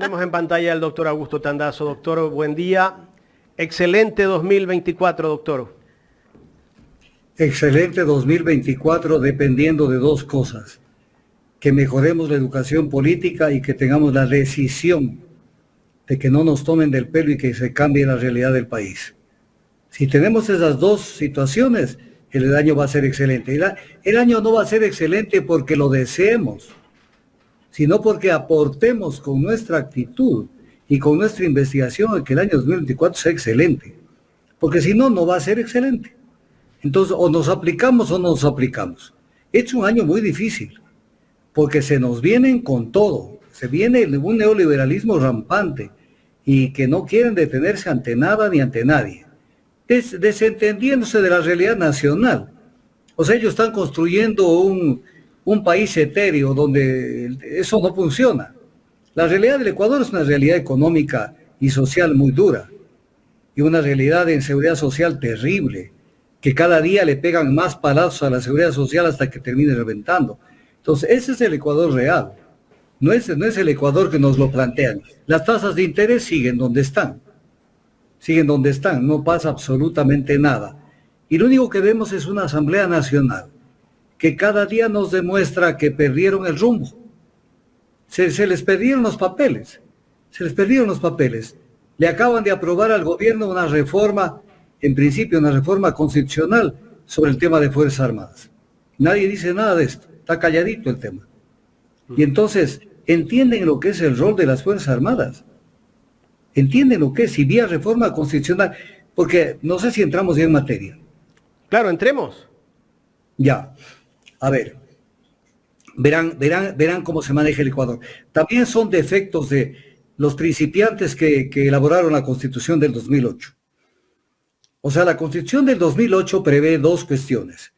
Ponemos en pantalla al doctor Augusto Tandazo. Doctor, buen día. Excelente 2024, doctor. Excelente 2024 dependiendo de dos cosas. Que mejoremos la educación política y que tengamos la decisión de que no nos tomen del pelo y que se cambie la realidad del país. Si tenemos esas dos situaciones, el año va a ser excelente. El año no va a ser excelente porque lo deseemos, sino porque aportemos con nuestra actitud y con nuestra investigación a que el año 2024 sea excelente. Porque si no, no va a ser excelente. Entonces, o nos aplicamos o no nos aplicamos. Es un año muy difícil, porque se nos vienen con todo. Se viene un neoliberalismo rampante y que no quieren detenerse ante nada ni ante nadie. Desentendiéndose de la realidad nacional. O sea, ellos están construyendo un país etéreo donde eso no funciona. La realidad del Ecuador es una realidad económica y social muy dura y una realidad de inseguridad social terrible, que cada día le pegan más palazos a la seguridad social hasta que termine reventando. Entonces, ese es el Ecuador real. No es el Ecuador que nos lo plantean. Las tasas de interés siguen donde están. Siguen donde están, no pasa absolutamente nada. Y lo único que vemos es una Asamblea Nacional que cada día nos demuestra que perdieron el rumbo. Se les perdieron los papeles. Se les perdieron los papeles. Le acaban de aprobar al gobierno una reforma, en principio una reforma constitucional sobre el tema de Fuerzas Armadas. Nadie dice nada de esto, está calladito el tema. Y entonces, ¿entienden lo que es el rol de las Fuerzas Armadas? ¿Entienden lo que es? Si vía reforma constitucional, porque no sé si entramos ya en materia. Claro, entremos. Ya, a ver, verán cómo se maneja el Ecuador. También son defectos de los principiantes que elaboraron la Constitución del 2008. O sea, la Constitución del 2008 prevé dos cuestiones.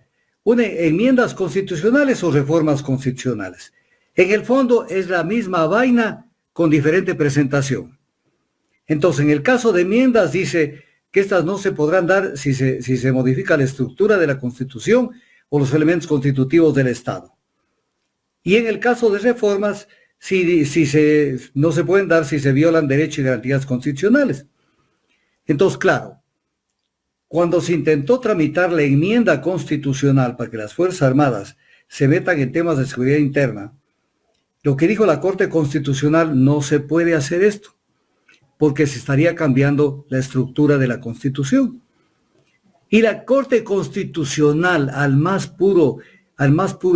Una, enmiendas constitucionales o reformas constitucionales. En el fondo es la misma vaina con diferente presentación. Entonces, en el caso de enmiendas dice que estas no se podrán dar si se modifica la estructura de la Constitución o los elementos constitutivos del Estado. Y en el caso de reformas, no se pueden dar si se violan derechos y garantías constitucionales. Entonces, claro, cuando se intentó tramitar la enmienda constitucional para que las Fuerzas Armadas se metan en temas de seguridad interna, lo que dijo la Corte Constitucional, no se puede hacer esto, porque se estaría cambiando la estructura de la Constitución. Y la Corte Constitucional, al más puro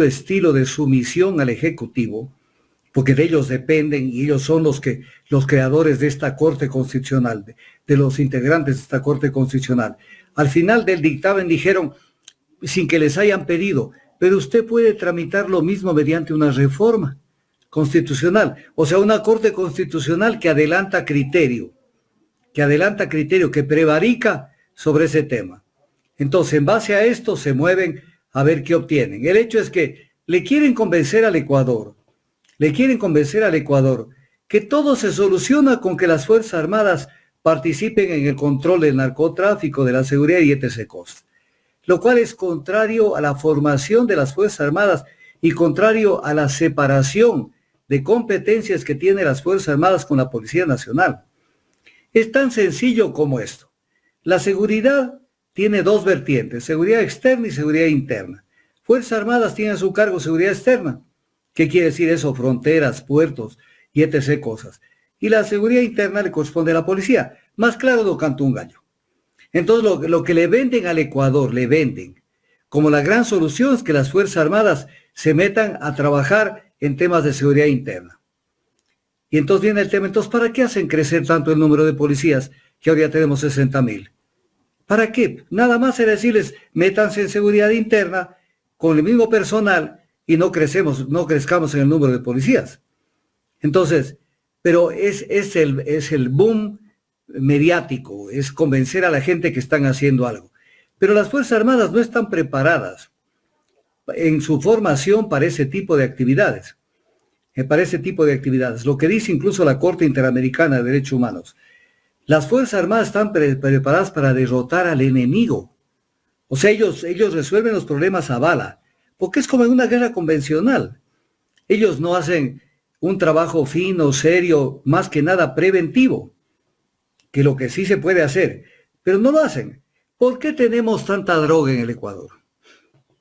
estilo de sumisión al Ejecutivo, porque de ellos dependen y ellos son los creadores de esta Corte Constitucional, de los integrantes de esta Corte Constitucional. Al final del dictamen dijeron, sin que les hayan pedido, pero usted puede tramitar lo mismo mediante una reforma constitucional, o sea, una Corte Constitucional que adelanta criterio, que prevarica sobre ese tema. Entonces, en base a esto se mueven a ver qué obtienen. El hecho es que le quieren convencer al Ecuador que todo se soluciona con que las Fuerzas Armadas participen en el control del narcotráfico, de la seguridad y etc. cosas, lo cual es contrario a la formación de las Fuerzas Armadas y contrario a la separación de competencias que tiene las Fuerzas Armadas con la Policía Nacional. Es tan sencillo como esto. La seguridad tiene dos vertientes, seguridad externa y seguridad interna. Fuerzas Armadas tienen a su cargo seguridad externa. ¿Qué quiere decir eso? Fronteras, puertos y etc. cosas. Y la seguridad interna le corresponde a la policía. Más claro no canta un gallo. Entonces lo que le venden al Ecuador, le venden como la gran solución es que las Fuerzas Armadas se metan a trabajar en temas de seguridad interna. Y entonces viene el tema, entonces, ¿para qué hacen crecer tanto el número de policías que ahora ya tenemos 60,000? ¿Para qué? Nada más era decirles, métanse en seguridad interna con el mismo personal y no crezcamos en el número de policías. Entonces, pero es el boom mediático, es convencer a la gente que están haciendo algo. Pero las Fuerzas Armadas no están preparadas en su formación para ese tipo de actividades. Lo que dice incluso la Corte Interamericana de Derechos Humanos. Las Fuerzas Armadas están preparadas para derrotar al enemigo. O sea, ellos resuelven los problemas a bala, porque es como en una guerra convencional. Ellos no hacen un trabajo fino, serio, más que nada preventivo, que lo que sí se puede hacer, pero no lo hacen. ¿Por qué tenemos tanta droga en el Ecuador?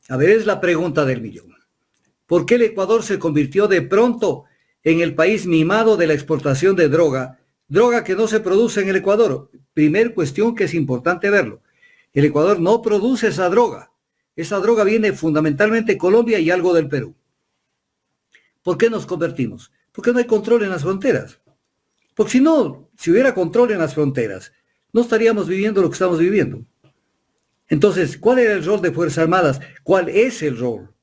A ver, es la pregunta del millón. ¿Por qué el Ecuador se convirtió de pronto en el país mimado de la exportación de droga? Droga que no se produce en el Ecuador. Primer cuestión que es importante verlo. El Ecuador no produce esa droga. Esa droga viene fundamentalmente de Colombia y algo del Perú. ¿Por qué nos convertimos? Porque no hay control en las fronteras. Porque si no, si hubiera control en las fronteras, no estaríamos viviendo lo que estamos viviendo. Entonces, ¿cuál era el rol de Fuerzas Armadas? ¿Cuál es el rol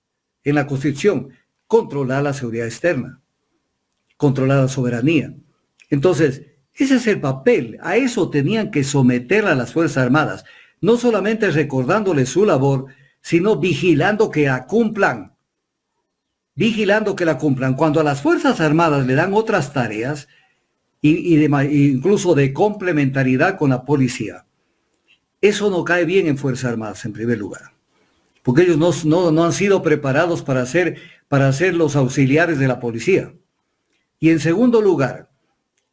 en la Constitución? Controlar la seguridad externa, controlar la soberanía. Entonces, ese es el papel. A eso tenían que someter a las Fuerzas Armadas, no solamente recordándoles su labor, sino vigilando que la cumplan. Vigilando que la cumplan. Cuando a las Fuerzas Armadas le dan otras tareas, incluso de complementariedad con la policía, eso no cae bien en Fuerzas Armadas en primer lugar, porque ellos no han sido preparados para ser los auxiliares de la policía. Y en segundo lugar,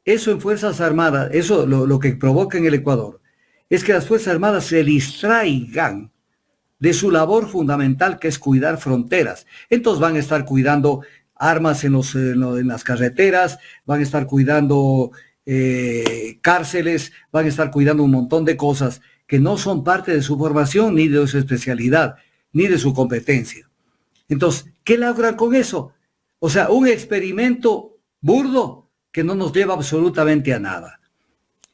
eso en Fuerzas Armadas, eso lo que provoca en el Ecuador, es que las Fuerzas Armadas se distraigan de su labor fundamental, que es cuidar fronteras. Entonces van a estar cuidando armas en las carreteras, van a estar cuidando cárceles, van a estar cuidando un montón de cosas que no son parte de su formación, ni de su especialidad, ni de su competencia. Entonces, ¿qué logran con eso? O sea, un experimento burdo que no nos lleva absolutamente a nada.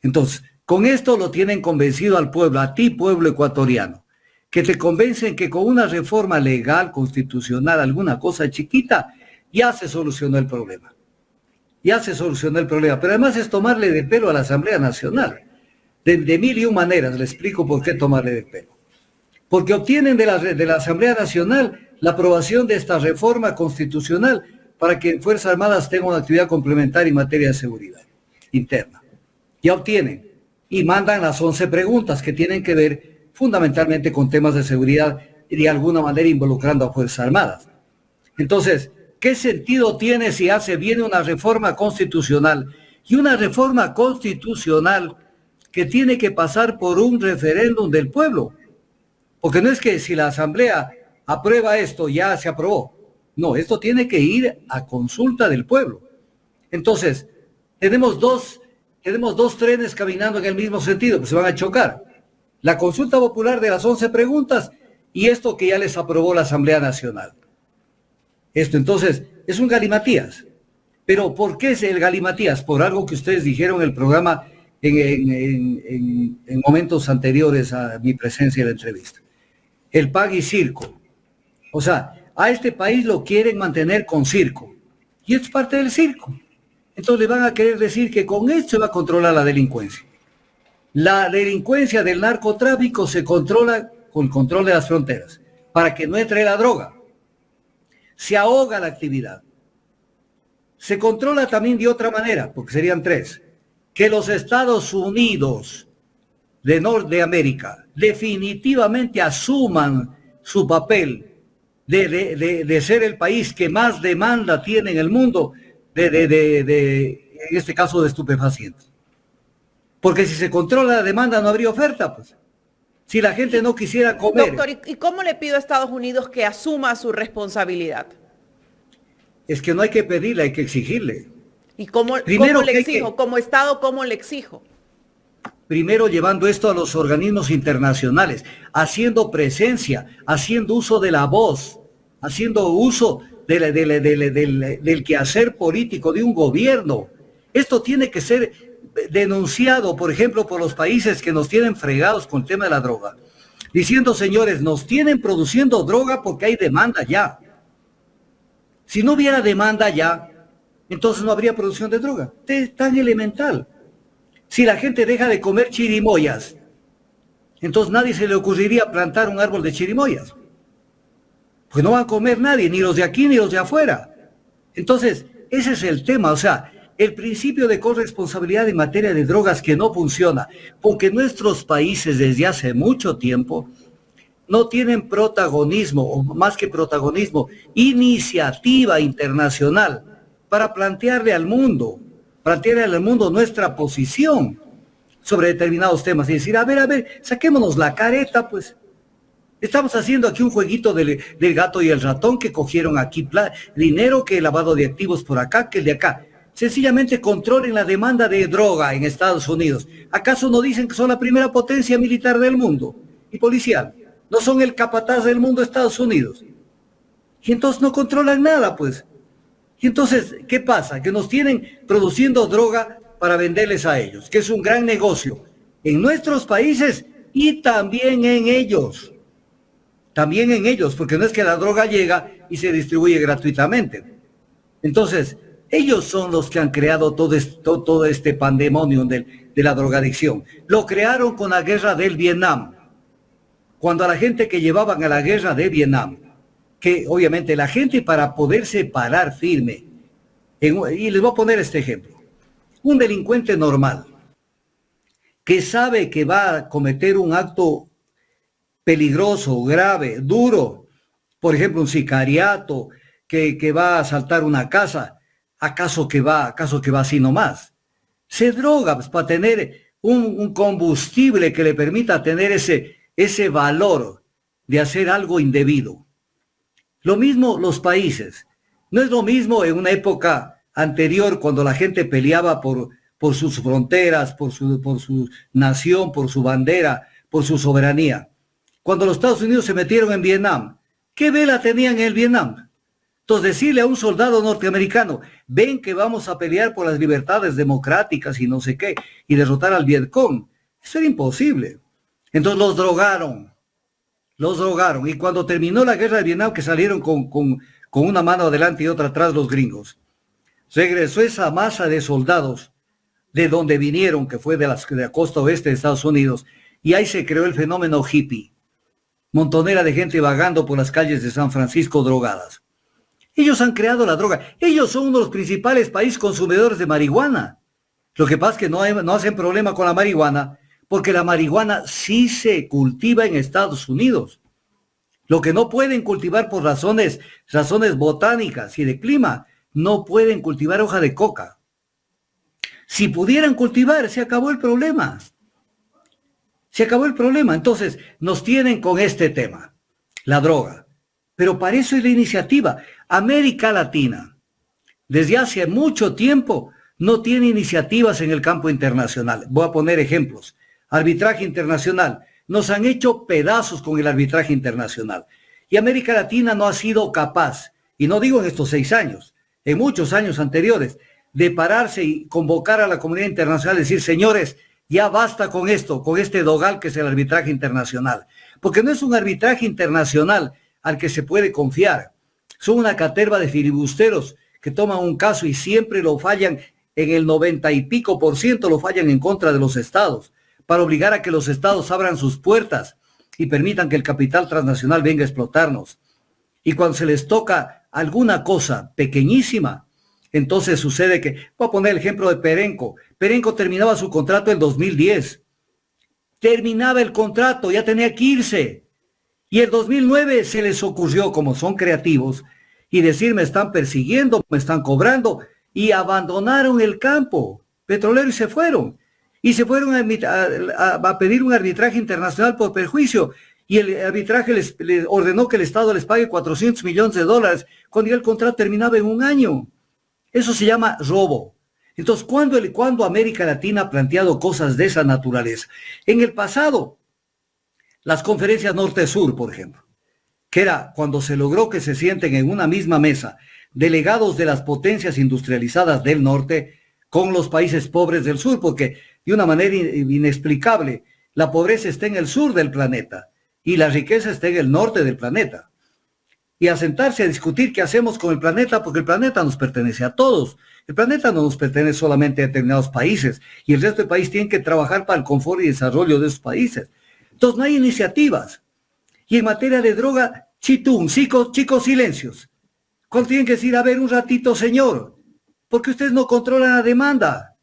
Entonces, con esto lo tienen convencido al pueblo, a ti, pueblo ecuatoriano, que te convencen que con una reforma legal, constitucional, alguna cosa chiquita, ya se solucionó el problema. Ya se solucionó el problema. Pero además es tomarle de pelo a la Asamblea Nacional. De mil y un maneras, le explico por qué tomarle de pelo. Porque obtienen de la Asamblea Nacional la aprobación de esta reforma constitucional para que Fuerzas Armadas tengan una actividad complementaria en materia de seguridad interna. Ya obtienen y mandan las 11 preguntas que tienen que ver fundamentalmente con temas de seguridad y de alguna manera involucrando a Fuerzas Armadas. Entonces, ¿qué sentido tiene si viene una reforma constitucional? Y una reforma constitucional que tiene que pasar por un referéndum del pueblo. Porque no es que si la Asamblea aprueba esto, ya se aprobó. No, esto tiene que ir a consulta del pueblo. Entonces, tenemos dos trenes caminando en el mismo sentido, que se van a chocar. La consulta popular de las 11 preguntas y esto que ya les aprobó la Asamblea Nacional. Esto entonces es un galimatías. Pero ¿por qué es el galimatías? Por algo que ustedes dijeron en el programa en momentos anteriores a mi presencia en la entrevista. El pan y circo. O sea, a este país lo quieren mantener con circo. Y es parte del circo. Entonces le van a querer decir que con esto se va a controlar la delincuencia. La delincuencia del narcotráfico se controla con el control de las fronteras, para que no entre la droga. Se ahoga la actividad. Se controla también de otra manera, porque serían tres. Que los Estados Unidos de Norteamérica definitivamente asuman su papel de ser el país que más demanda tiene en el mundo en este caso de estupefacientes. Porque si se controla la demanda no habría oferta, pues. Si la gente no quisiera comer. Doctor, ¿y cómo le pido a Estados Unidos que asuma su responsabilidad? Es que no hay que pedirle, hay que exigirle. ¿Y cómo le exijo? Como Estado, ¿cómo le exijo? Primero llevando esto a los organismos internacionales, haciendo presencia, haciendo uso de la voz, haciendo uso del quehacer político de un gobierno. Esto tiene que ser denunciado, por ejemplo, por los países que nos tienen fregados con el tema de la droga, diciendo, señores, nos tienen produciendo droga porque hay demanda ya. Si no hubiera demanda ya, entonces no habría producción de droga. Es tan elemental. Si la gente deja de comer chirimoyas, entonces nadie se le ocurriría plantar un árbol de chirimoyas. Pues no va a comer nadie, ni los de aquí ni los de afuera. Entonces, ese es el tema, o sea, el principio de corresponsabilidad en materia de drogas que no funciona, porque nuestros países desde hace mucho tiempo no tienen protagonismo, o más que protagonismo, iniciativa internacional para plantearle al mundo nuestra posición sobre determinados temas y decir, a ver, saquémonos la careta, pues. Estamos haciendo aquí un jueguito del gato y el ratón, que cogieron aquí dinero, que lavado de activos por acá, que el de acá. Sencillamente controlen la demanda de droga en Estados Unidos. ¿Acaso no dicen que son la primera potencia militar del mundo y policial? ¿No son el capataz del mundo Estados Unidos? Y entonces no controlan nada, pues. Y entonces, ¿qué pasa? Que nos tienen produciendo droga para venderles a ellos, que es un gran negocio en nuestros países y también en ellos. También en ellos, porque no es que la droga llega y se distribuye gratuitamente. Entonces, ellos son los que han creado todo este pandemonium de la drogadicción. Lo crearon con la guerra del Vietnam. Cuando a la gente que llevaban a la guerra de Vietnam, que obviamente la gente, para poderse parar firme, y les voy a poner este ejemplo, un delincuente normal que sabe que va a cometer un acto peligroso, grave, duro, por ejemplo un sicariato, que va a asaltar una casa, ¿acaso que va así nomás? Se droga, pues, para tener un combustible que le permita tener ese valor de hacer algo indebido. Lo mismo los países. No es lo mismo en una época anterior, cuando la gente peleaba por sus fronteras, por su nación, por su bandera, por su soberanía. Cuando los Estados Unidos se metieron en Vietnam, ¿qué vela tenían en el Vietnam? Entonces, decirle a un soldado norteamericano, ven que vamos a pelear por las libertades democráticas y no sé qué, y derrotar al Vietcong, eso era imposible. Entonces los drogaron. Y cuando terminó la guerra de Vietnam, que salieron con una mano adelante y otra atrás los gringos, regresó esa masa de soldados de donde vinieron, que fue de la costa oeste de Estados Unidos, y ahí se creó el fenómeno hippie. Montonera de gente vagando por las calles de San Francisco drogadas. Ellos han creado la droga. Ellos son uno de los principales países consumidores de marihuana. Lo que pasa es que no hacen problema con la marihuana, porque la marihuana sí se cultiva en Estados Unidos. Lo que no pueden cultivar por razones botánicas y de clima, no pueden cultivar hoja de coca. Si pudieran cultivar, se acabó el problema. Entonces, nos tienen con este tema, la droga. Pero para eso es la iniciativa. América Latina, desde hace mucho tiempo, no tiene iniciativas en el campo internacional. Voy a poner ejemplos. Arbitraje internacional. Nos han hecho pedazos con el arbitraje internacional. Y América Latina no ha sido capaz, y no digo en estos 6 años, en muchos años anteriores, de pararse y convocar a la comunidad internacional y decir, señores, ya basta con esto, con este dogal que es el arbitraje internacional. Porque no es un arbitraje internacional al que se puede confiar. Son una caterva de filibusteros que toman un caso y siempre lo fallan, en el 90 y pico % lo fallan en contra de los estados, para obligar a que los estados abran sus puertas y permitan que el capital transnacional venga a explotarnos. Y cuando se les toca alguna cosa pequeñísima, entonces sucede que, voy a poner el ejemplo de Perenco. Perenco terminaba su contrato en 2010. Terminaba el contrato, ya tenía que irse. Y en 2009 se les ocurrió, como son creativos, y decir, me están persiguiendo, me están cobrando, y abandonaron el campo petrolero y se fueron. Y se fueron a pedir un arbitraje internacional por perjuicio. Y el arbitraje les ordenó que el Estado les pague $400 millones, cuando ya el contrato terminaba en 1 año. Eso se llama robo. Entonces, ¿cuándo América Latina ha planteado cosas de esa naturaleza? En el pasado, las conferencias norte-sur, por ejemplo, que era cuando se logró que se sienten en una misma mesa delegados de las potencias industrializadas del norte con los países pobres del sur, porque de una manera inexplicable, la pobreza está en el sur del planeta y la riqueza está en el norte del planeta. Y a sentarse a discutir qué hacemos con el planeta, porque el planeta nos pertenece a todos. El planeta no nos pertenece solamente a determinados países, y el resto del país tiene que trabajar para el confort y desarrollo de esos países. Entonces no hay iniciativas. Y en materia de droga, chitum, chicos, silencios. Cuando tienen que decir, a ver, un ratito, señor, porque ustedes no controlan la demanda.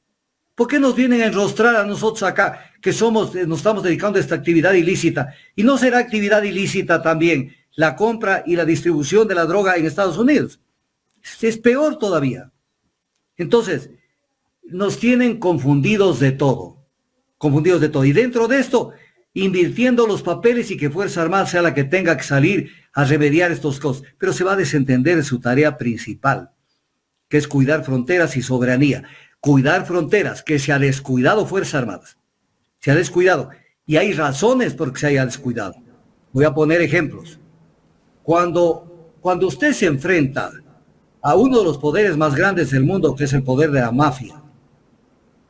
¿Por qué nos vienen a enrostrar a nosotros acá, que nos estamos dedicando a esta actividad ilícita? ¿Y no será actividad ilícita también la compra y la distribución de la droga en Estados Unidos? Es peor todavía. Entonces, nos tienen confundidos de todo. Confundidos de todo. Y dentro de esto, invirtiendo los papeles y que Fuerza Armada sea la que tenga que salir a remediar estos cosas. Pero se va a desentender de su tarea principal, que es cuidar fronteras y soberanía. Cuidar fronteras, que se ha descuidado Fuerzas Armadas. Se ha descuidado. Y hay razones por que se haya descuidado. Voy a poner ejemplos. Cuando usted se enfrenta a uno de los poderes más grandes del mundo, que es el poder de la mafia,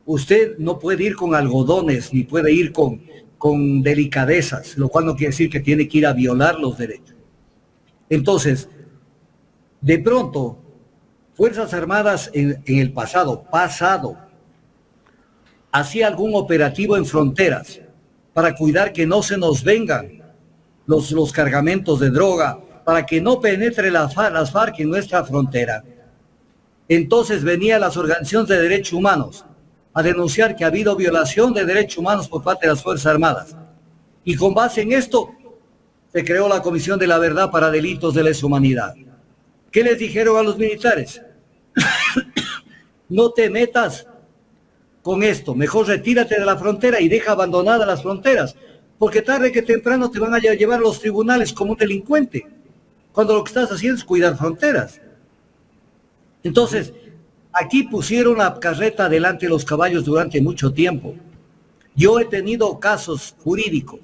usted no puede ir con algodones, ni puede ir con delicadezas, lo cual no quiere decir que tiene que ir a violar los derechos. Entonces, de pronto, Fuerzas Armadas en el pasado, hacía algún operativo en fronteras para cuidar que no se nos vengan los cargamentos de droga, para que no penetre las FARC en nuestra frontera. Entonces venían las organizaciones de derechos humanos a denunciar que ha habido violación de derechos humanos por parte de las Fuerzas Armadas. Y con base en esto, se creó la Comisión de la Verdad para Delitos de Lesa Humanidad. ¿Qué les dijeron a los militares? No te metas con esto, mejor retírate de la frontera y deja abandonadas las fronteras, porque tarde que temprano te van a llevar a los tribunales como un delincuente, cuando lo que estás haciendo es cuidar fronteras. Entonces, aquí pusieron la carreta delante de los caballos durante mucho tiempo. Yo he tenido casos jurídicos,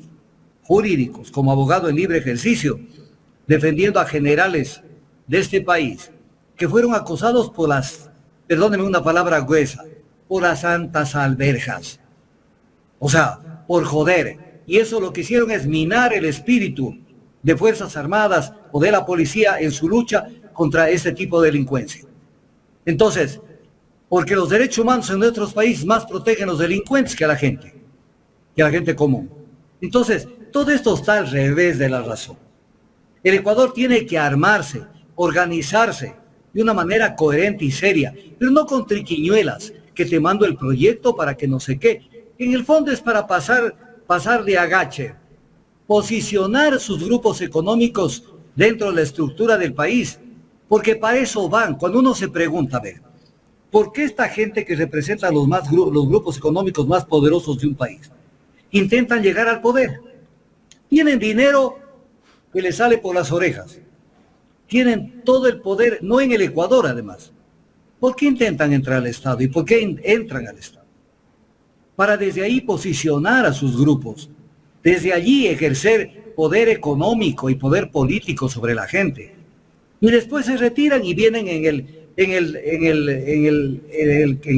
como abogado en libre ejercicio, defendiendo a generales de este país, que fueron acosados por las, perdónenme una palabra gruesa, por las santas alberjas. O sea, por joder. Y eso lo que hicieron es minar el espíritu de Fuerzas Armadas o de la policía en su lucha contra este tipo de delincuencia. Entonces, porque los derechos humanos en nuestros países más protegen a los delincuentes que a la gente común. Entonces, todo esto está al revés de la razón. El Ecuador tiene que armarse, organizarse de una manera coherente y seria, pero no con triquiñuelas, que te mando el proyecto para que no sé qué. En el fondo es para pasar de agache, posicionar sus grupos económicos dentro de la estructura del país, porque para eso van. Cuando uno se pregunta, a ver, ¿por qué esta gente que representa los grupos económicos más poderosos de un país intentan llegar al poder? Tienen dinero que les sale por las orejas, tienen todo el poder, no en el Ecuador además. ¿Por qué intentan entrar al Estado? ¿Y por qué entran al Estado? Para desde ahí posicionar a sus grupos, desde allí ejercer poder económico y poder político sobre la gente. Y después se retiran y vienen en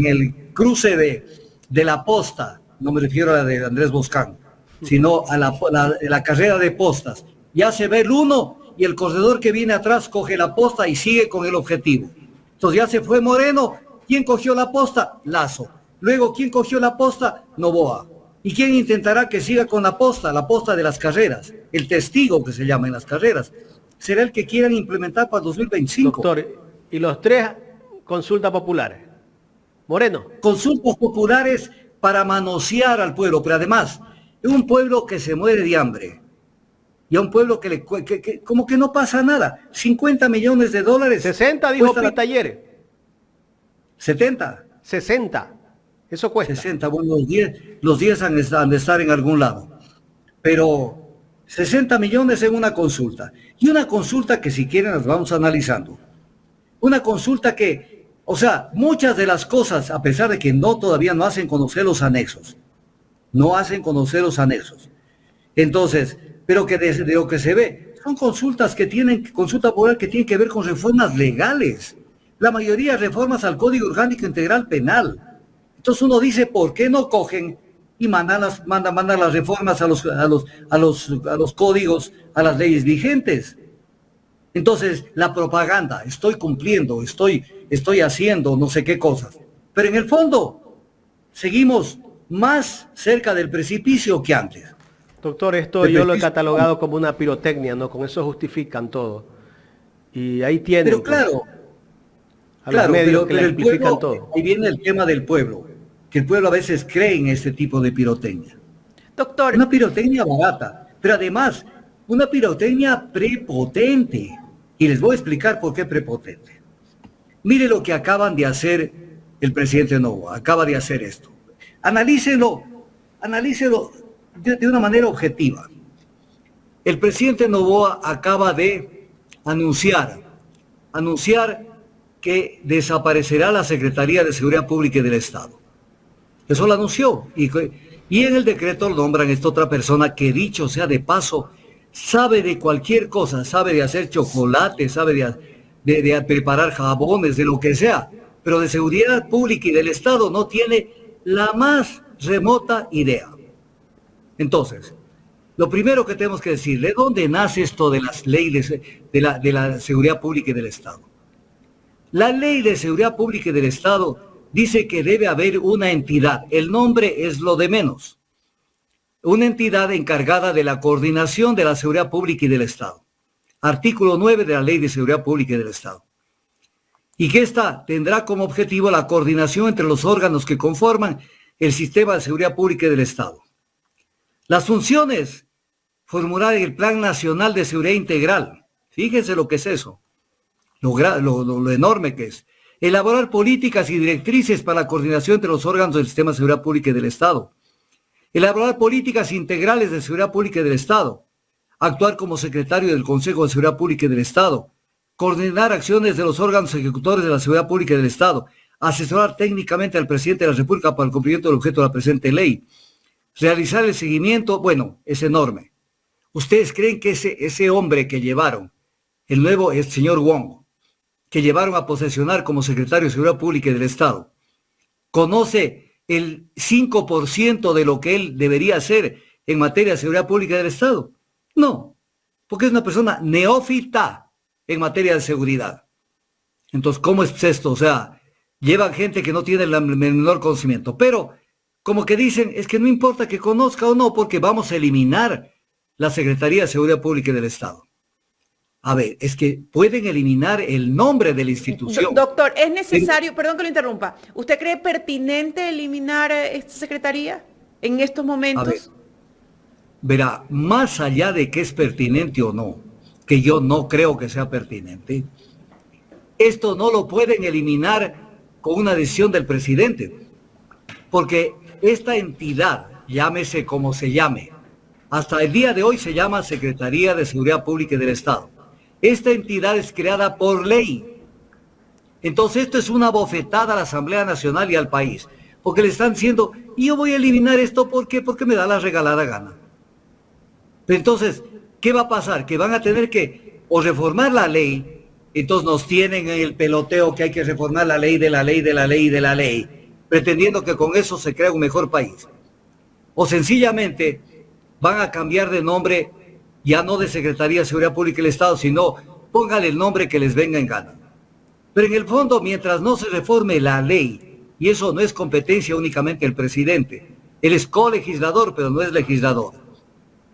el cruce de la posta, no me refiero a la de Andrés Boscán, sino a la carrera de postas. Ya se ve el uno y el corredor que viene atrás coge la posta y sigue con el objetivo. Entonces ya se fue Moreno. ¿Quién cogió la posta? Lazo. Luego, ¿quién cogió la posta? Noboa. ¿Y quién intentará que siga con la posta de las carreras? El testigo que se llama en las carreras. Será el que quieran implementar para 2025. Doctor, y los tres consultas populares. Moreno. Consultas populares para manosear al pueblo, pero además, es un pueblo que se muere de hambre. Y a un pueblo que como que no pasa nada. 50 millones de dólares. 60, dijo Pita ayer. 70. 60. Eso cuesta. 60, bueno, los 10 han de estar en algún lado. Pero 60 millones en una consulta. Y una consulta que si quieren las vamos analizando. Una consulta que, o sea, muchas de las cosas, a pesar de que todavía no hacen conocer los anexos. No hacen conocer los anexos. Entonces, pero que desde lo que se ve, son consulta popular que tienen que ver con reformas legales. La mayoría de reformas al Código Orgánico Integral Penal. Entonces uno dice, ¿por qué no cogen y mandan las reformas a los códigos, a las leyes vigentes? Entonces, la propaganda, estoy cumpliendo, estoy haciendo no sé qué cosas. Pero en el fondo, seguimos más cerca del precipicio que antes. Doctor, esto yo lo he catalogado como una pirotecnia, ¿no? Con eso justifican todo. Y ahí tienen. Pero claro, a los medios que le el amplifican pueblo, todo. ahí viene el tema del pueblo, que el pueblo a veces cree en este tipo de pirotecnia. Doctor. Una pirotecnia barata, pero además una pirotecnia prepotente. Y les voy a explicar por qué prepotente. Mire lo que acaban de hacer el presidente Noboa acaba de hacer esto. Analícelo de una manera objetiva. El presidente Noboa acaba de anunciar que desaparecerá la Secretaría de Seguridad Pública y del Estado. Eso lo anunció. Y en el decreto lo nombran esta otra persona que, dicho sea de paso, sabe de cualquier cosa, sabe de hacer chocolate, sabe de preparar jabones, de lo que sea, pero de seguridad pública y del Estado no tiene la más remota idea. Entonces, lo primero que tenemos que decir, ¿de dónde nace esto de las leyes de la seguridad pública y del Estado? La ley de seguridad pública y del Estado dice que debe haber una entidad, el nombre es lo de menos, una entidad encargada de la coordinación de la seguridad pública y del Estado. Artículo 9 de la Ley de Seguridad Pública y del Estado. Y que ésta tendrá como objetivo la coordinación entre los órganos que conforman el sistema de seguridad pública y del Estado. Las funciones, formular el Plan Nacional de Seguridad Integral. Fíjense lo que es eso, lo enorme que es. Elaborar políticas y directrices para la coordinación entre los órganos del sistema de seguridad pública y del Estado. Elaborar políticas integrales de seguridad pública y del Estado. Actuar como secretario del Consejo de Seguridad Pública y del Estado. Coordinar acciones de los órganos ejecutores de la seguridad pública y del Estado. Asesorar técnicamente al presidente de la República para el cumplimiento del objeto de la presente ley. Realizar el seguimiento, bueno, es enorme. ¿Ustedes creen que ese hombre que llevaron, el señor Wong, que llevaron a posesionar como secretario de Seguridad Pública y del Estado, conoce el 5% de lo que él debería hacer en materia de seguridad pública y del Estado? No, porque es una persona neófita en materia de seguridad. Entonces, ¿cómo es esto? O sea, llevan gente que no tiene el menor conocimiento, pero como que dicen, es que no importa que conozca o no, porque vamos a eliminar la Secretaría de Seguridad Pública y del Estado. A ver, es que pueden eliminar el nombre de la institución. Doctor, es necesario, perdón que lo interrumpa, ¿usted cree pertinente eliminar esta secretaría en estos momentos? A ver, verá, más allá de que es pertinente o no, que yo no creo que sea pertinente, esto no lo pueden eliminar con una decisión del presidente, porque esta entidad, llámese como se llame, hasta el día de hoy se llama Secretaría de Seguridad Pública y del Estado. Esta entidad es creada por ley. Entonces esto es una bofetada a la Asamblea Nacional y al país, porque le están diciendo, yo voy a eliminar esto, ¿por qué? Porque me da la regalada gana. Pero entonces, ¿qué va a pasar? Que van a tener que o reformar la ley, entonces nos tienen en el peloteo que hay que reformar la ley de la ley de la ley de la ley, pretendiendo que con eso se crea un mejor país. O sencillamente van a cambiar de nombre, ya no de Secretaría de Seguridad Pública y del Estado, sino póngale el nombre que les venga en gana. Pero en el fondo, mientras no se reforme la ley, y eso no es competencia únicamente del presidente, él es colegislador, pero no es legislador.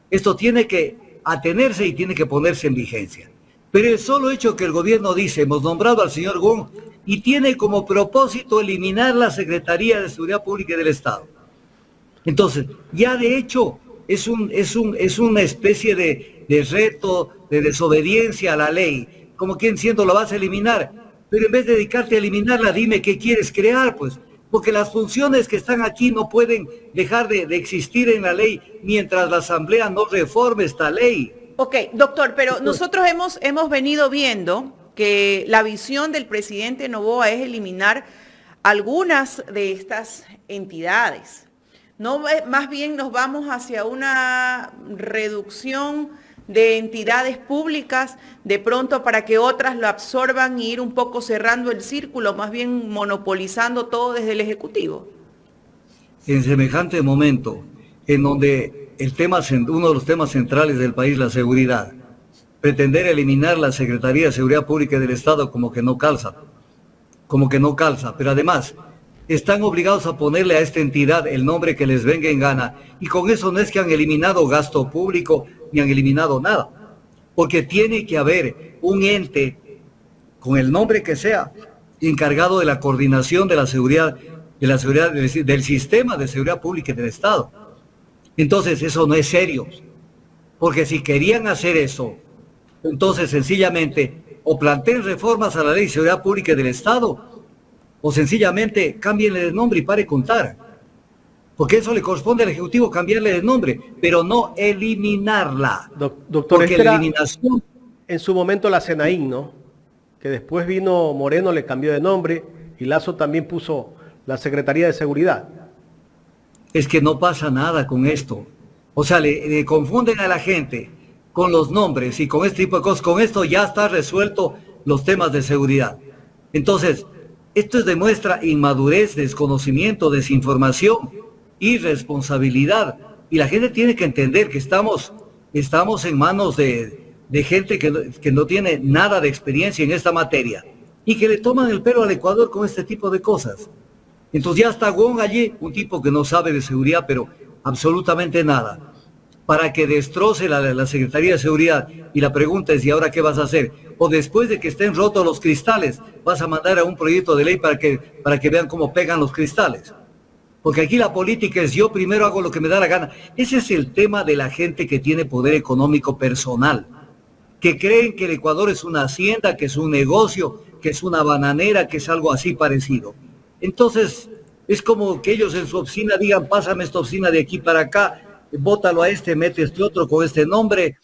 Esto tiene que atenerse y tiene que ponerse en vigencia. Pero el solo hecho que el gobierno dice, hemos nombrado al señor Wong, y tiene como propósito eliminar la Secretaría de Seguridad Pública y del Estado. Entonces, ya de hecho, es una especie de reto, de desobediencia a la ley, como quien diciendo lo vas a eliminar, pero en vez de dedicarte a eliminarla, dime qué quieres crear, pues, porque las funciones que están aquí no pueden dejar de existir en la ley mientras la Asamblea no reforme esta ley. Ok, doctor, pero nosotros hemos venido viendo que la visión del presidente Noboa es eliminar algunas de estas entidades. No, más bien nos vamos hacia una reducción de entidades públicas, de pronto para que otras lo absorban y ir un poco cerrando el círculo, más bien monopolizando todo desde el Ejecutivo. En semejante momento, en donde uno de los temas centrales del país, la seguridad, pretender eliminar la Secretaría de Seguridad Pública y del Estado como que no calza, pero además están obligados a ponerle a esta entidad el nombre que les venga en gana, y con eso no es que han eliminado gasto público ni han eliminado nada, porque tiene que haber un ente con el nombre que sea encargado de la coordinación de la seguridad del sistema de seguridad pública y del Estado. Entonces eso no es serio, porque si querían hacer eso, entonces sencillamente o planteen reformas a la Ley de Seguridad Pública y del Estado, o sencillamente cámbienle el nombre y pare de contar. Porque eso le corresponde al Ejecutivo cambiarle de nombre, pero no eliminarla. Doctor, porque la eliminación... En su momento la Senaín, ¿no? Que después vino Moreno, le cambió de nombre, y Lazo también puso la Secretaría de Seguridad. Es que no pasa nada con esto. O sea, le confunden a la gente con los nombres y con este tipo de cosas. Con esto ya está resuelto los temas de seguridad. Entonces, esto demuestra inmadurez, desconocimiento, desinformación, irresponsabilidad. Y la gente tiene que entender que estamos en manos de gente que no tiene nada de experiencia en esta materia y que le toman el pelo al Ecuador con este tipo de cosas. Entonces ya está Wong allí, un tipo que no sabe de seguridad, pero absolutamente nada, para que destroce la Secretaría de Seguridad. Y la pregunta es, ¿y ahora qué vas a hacer? O después de que estén rotos los cristales, vas a mandar a un proyecto de ley para que vean cómo pegan los cristales. Porque aquí la política es yo primero hago lo que me da la gana. Ese es el tema de la gente que tiene poder económico personal, que creen que el Ecuador es una hacienda, que es un negocio, que es una bananera, que es algo así parecido. Entonces, es como que ellos en su oficina digan, pásame esta oficina de aquí para acá, bótalo a este, mete este otro con este nombre.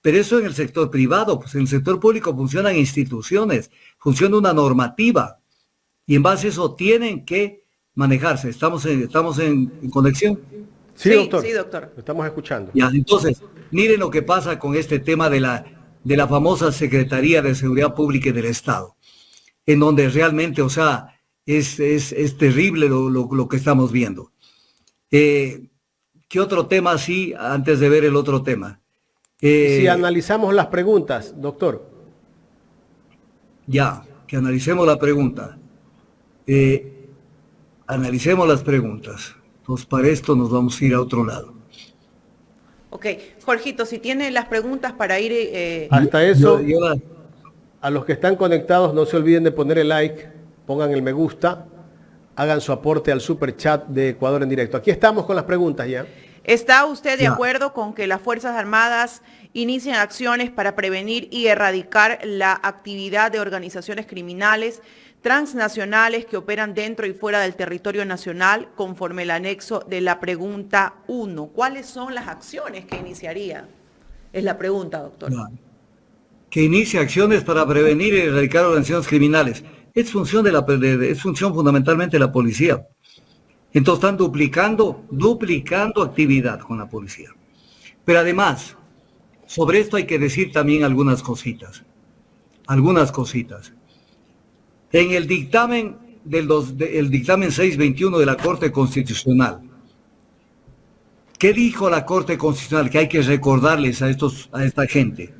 Pero eso en el sector privado, pues en el sector público funcionan instituciones, funciona una normativa, y en base a eso tienen que manejarse. ¿Estamos en conexión? Sí, doctor. Sí, doctor. Lo estamos escuchando. Ya, entonces, miren lo que pasa con este tema de la famosa Secretaría de Seguridad Pública y del Estado, en donde realmente, o sea, es terrible lo que estamos viendo. ¿Qué otro tema sí, antes de ver el otro tema? Si analizamos las preguntas, doctor. Ya, que analicemos la pregunta. Analicemos las preguntas. Entonces, para esto nos vamos a ir a otro lado. Ok, Jorgito, si tiene las preguntas para ir... Hasta eso, a los que están conectados, no se olviden de poner el like, pongan el me gusta, hagan su aporte al super chat de Ecuador en directo. Aquí estamos con las preguntas ya. ¿Está usted de acuerdo con que las Fuerzas Armadas inicien acciones para prevenir y erradicar la actividad de organizaciones criminales transnacionales que operan dentro y fuera del territorio nacional, conforme el anexo de la pregunta 1? ¿Cuáles son las acciones que iniciaría? Es la pregunta, doctor. Que inicie acciones para prevenir y erradicar organizaciones criminales. Es función es función fundamentalmente de la policía. Entonces están duplicando actividad con la policía. Pero además, sobre esto hay que decir también algunas cositas. En el dictamen el dictamen 621 de la Corte Constitucional, ¿qué dijo la Corte Constitucional? Que hay que recordarles a esta gente.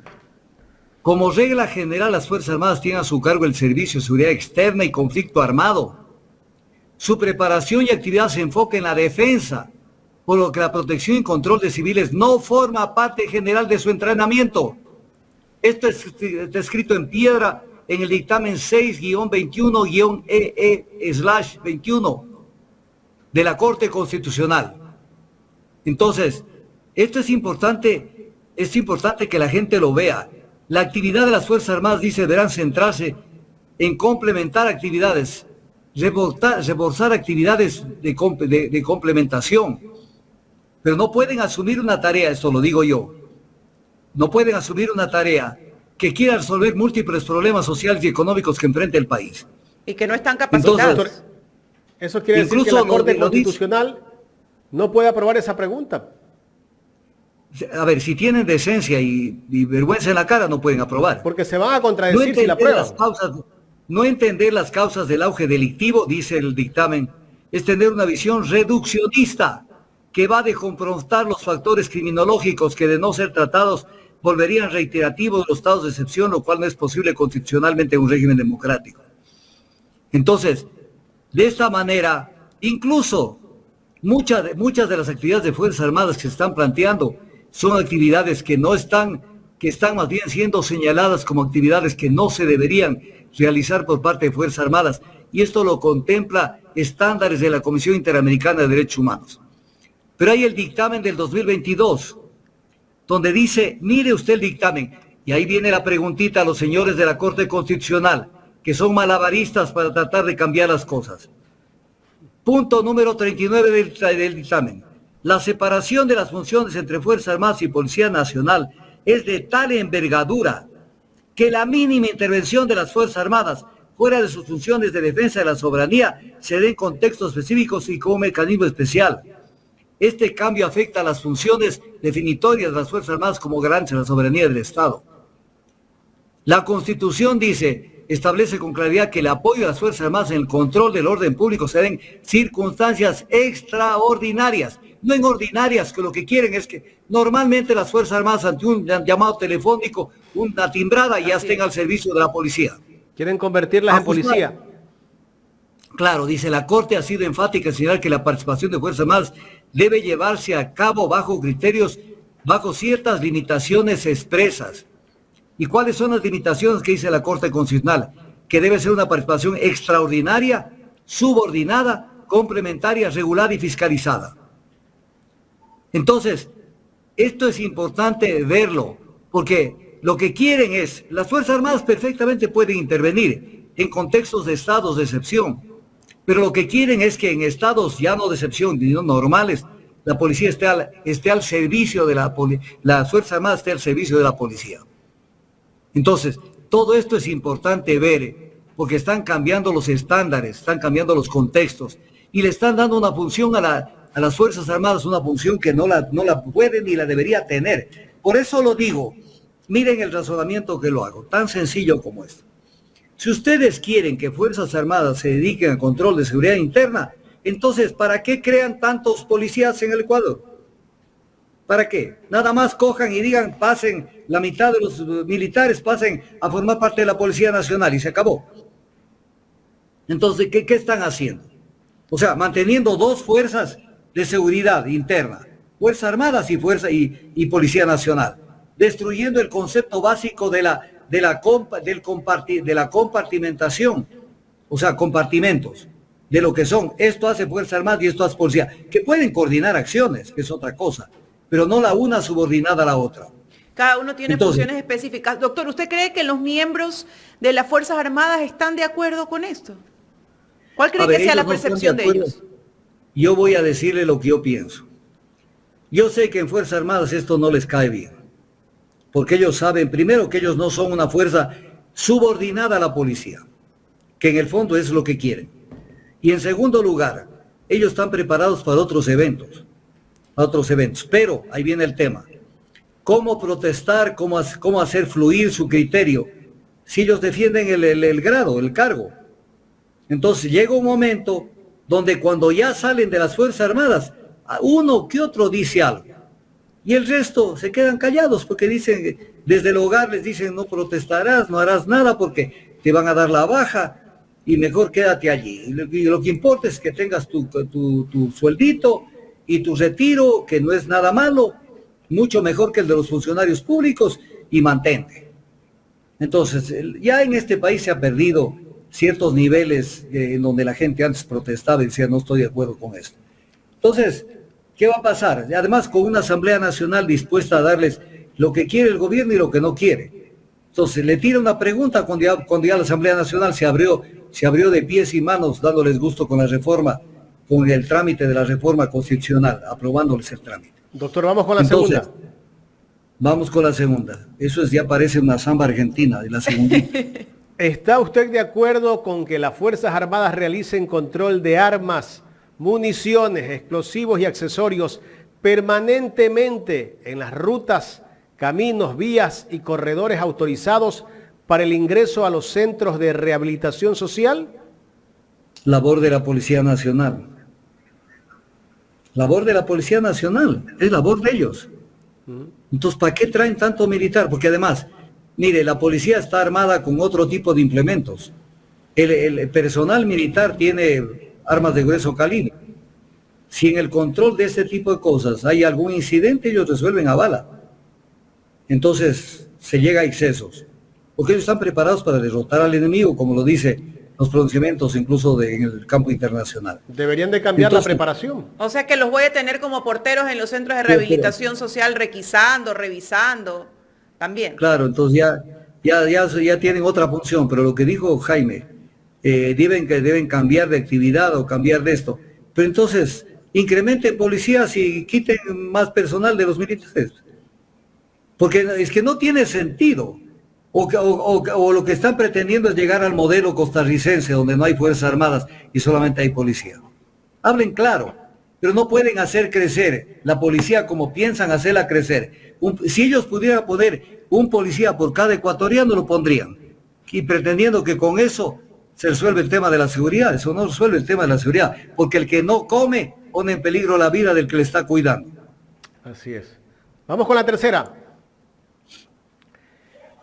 Como regla general, las Fuerzas Armadas tienen a su cargo el servicio de seguridad externa y conflicto armado. Su preparación y actividad se enfoca en la defensa, por lo que la protección y control de civiles no forma parte general de su entrenamiento. Esto está escrito en piedra en el dictamen 6-21-EE/21 de la Corte Constitucional. Entonces, esto es importante que la gente lo vea. La actividad de las Fuerzas Armadas, dice, deberán centrarse en complementar actividades, reforzar actividades de complementación, pero no pueden asumir una tarea, esto lo digo yo, no pueden asumir una tarea que quiera resolver múltiples problemas sociales y económicos que enfrenta el país. Y que no están capacitados. Entonces, eso quiere decir que la Corte Constitucional no puede aprobar esa pregunta. A ver, si tienen decencia y vergüenza en la cara, no pueden aprobar. Porque se van a contradecir si la aprueban. No entender las causas del auge delictivo, dice el dictamen, es tener una visión reduccionista que va de confrontar los factores criminológicos que, de no ser tratados, volverían reiterativos de los estados de excepción, lo cual no es posible constitucionalmente en un régimen democrático. Entonces, de esta manera, incluso muchas de las actividades de Fuerzas Armadas que se están planteando son actividades que están más bien siendo señaladas como actividades que no se deberían realizar por parte de Fuerzas Armadas, y esto lo contempla estándares de la Comisión Interamericana de Derechos Humanos. Pero hay el dictamen del 2022, donde dice, mire usted el dictamen, y ahí viene la preguntita a los señores de la Corte Constitucional, que son malabaristas para tratar de cambiar las cosas. Punto número 39 del dictamen. La separación de las funciones entre Fuerzas Armadas y Policía Nacional es de tal envergadura que la mínima intervención de las Fuerzas Armadas fuera de sus funciones de defensa de la soberanía se dé en contextos específicos y con un mecanismo especial. Este cambio afecta a las funciones definitorias de las Fuerzas Armadas como garantes de la soberanía del Estado. La Constitución establece con claridad que el apoyo de las Fuerzas Armadas en el control del orden público se den circunstancias extraordinarias, no en ordinarias, que lo que quieren es que normalmente las Fuerzas Armadas ante un llamado telefónico, una timbrada, ya estén al servicio de la policía. Quieren convertirlas en policía. Claro, dice la Corte ha sido enfática en señalar que la participación de Fuerzas Armadas debe llevarse a cabo bajo criterios, bajo ciertas limitaciones expresas. ¿Y cuáles son las limitaciones que dice la Corte Constitucional? Que debe ser una participación extraordinaria, subordinada, complementaria, regular y fiscalizada. Entonces, esto es importante verlo, porque lo que quieren es, las Fuerzas Armadas perfectamente pueden intervenir en contextos de estados de excepción, pero lo que quieren es que en estados ya no de excepción, sino normales, la policía esté al servicio de las Fuerzas Armadas esté al servicio de la policía. Entonces, todo esto es importante ver, porque están cambiando los estándares, están cambiando los contextos, y le están dando una función a las Fuerzas Armadas, una función que no la puede ni la debería tener. Por eso lo digo, miren el razonamiento que lo hago, tan sencillo como esto. Si ustedes quieren que Fuerzas Armadas se dediquen al control de seguridad interna, entonces, ¿para qué crean tantos policías en el Ecuador? ¿Para qué? Nada más cojan y digan, pasen, la mitad de los militares pasen a formar parte de la Policía Nacional y se acabó. Entonces, ¿qué están haciendo? O sea, manteniendo dos fuerzas de seguridad interna, Fuerzas Armadas y Policía Nacional, destruyendo el concepto básico de la compartimentación, o sea, compartimentos, de lo que son, esto hace Fuerzas Armadas y esto hace Policía, que pueden coordinar acciones, que es otra cosa, pero no la una subordinada a la otra. Cada uno tiene funciones específicas. Doctor, ¿usted cree que los miembros de las Fuerzas Armadas están de acuerdo con esto? ¿Cuál cree que sea la percepción de ellos? Yo voy a decirle lo que yo pienso. Yo sé que en Fuerzas Armadas esto no les cae bien, porque ellos saben, primero, que ellos no son una fuerza subordinada a la policía, que en el fondo es lo que quieren. Y en segundo lugar, ellos están preparados para otros eventos, pero ahí viene el tema. ¿Cómo protestar, cómo hacer fluir su criterio si ellos defienden el cargo? Entonces llega un momento donde cuando ya salen de las Fuerzas Armadas, uno que otro dice algo. Y el resto se quedan callados porque dicen, desde el hogar les dicen, no protestarás, no harás nada porque te van a dar la baja y mejor quédate allí. Y lo que importa es que tengas tu sueldito y tu retiro, que no es nada malo, mucho mejor que el de los funcionarios públicos, y mantente. Entonces, ya en este país se ha perdido ciertos niveles en donde la gente antes protestaba y decía, no estoy de acuerdo con esto. Entonces, ¿qué va a pasar? Además, con una Asamblea Nacional dispuesta a darles lo que quiere el gobierno y lo que no quiere. Entonces, le tira una pregunta cuando ya la Asamblea Nacional se abrió de pies y manos, dándoles gusto con la reforma, con el trámite de la reforma constitucional, aprobándoles el trámite. Doctor, vamos con la segunda. Vamos con la segunda. Eso ya parece una samba argentina, de la segundita. ¿Está usted de acuerdo con que las Fuerzas Armadas realicen control de armas, municiones, explosivos y accesorios permanentemente en las rutas, caminos, vías y corredores autorizados para el ingreso a los centros de rehabilitación social? Labor de la Policía Nacional. Labor de la Policía Nacional, es labor de ellos. Entonces, ¿para qué traen tanto militar? Porque además, mire, la policía está armada con otro tipo de implementos. El personal militar tiene armas de grueso calibre. Si en el control de este tipo de cosas hay algún incidente, ellos resuelven a bala. Entonces, se llega a excesos. Porque ellos están preparados para derrotar al enemigo, como lo dice los pronunciamientos incluso en el campo internacional. Deberían de cambiar la preparación. O sea que los voy a tener como porteros en los centros de rehabilitación social, requisando, revisando, también. Claro, entonces ya, ya tienen otra función, pero lo que dijo Jaime, deben cambiar de actividad o cambiar de esto. Pero entonces, incrementen policías y quiten más personal de los militares. Porque es que no tiene sentido. O lo que están pretendiendo es llegar al modelo costarricense, donde no hay fuerzas armadas y solamente hay policía. Hablen claro, pero no pueden hacer crecer la policía como piensan hacerla crecer. Si ellos pudieran poner un policía por cada ecuatoriano, lo pondrían. Y pretendiendo que con eso se resuelve el tema de la seguridad. Eso no resuelve el tema de la seguridad, porque el que no come pone en peligro la vida del que le está cuidando. Así es. Vamos con la tercera.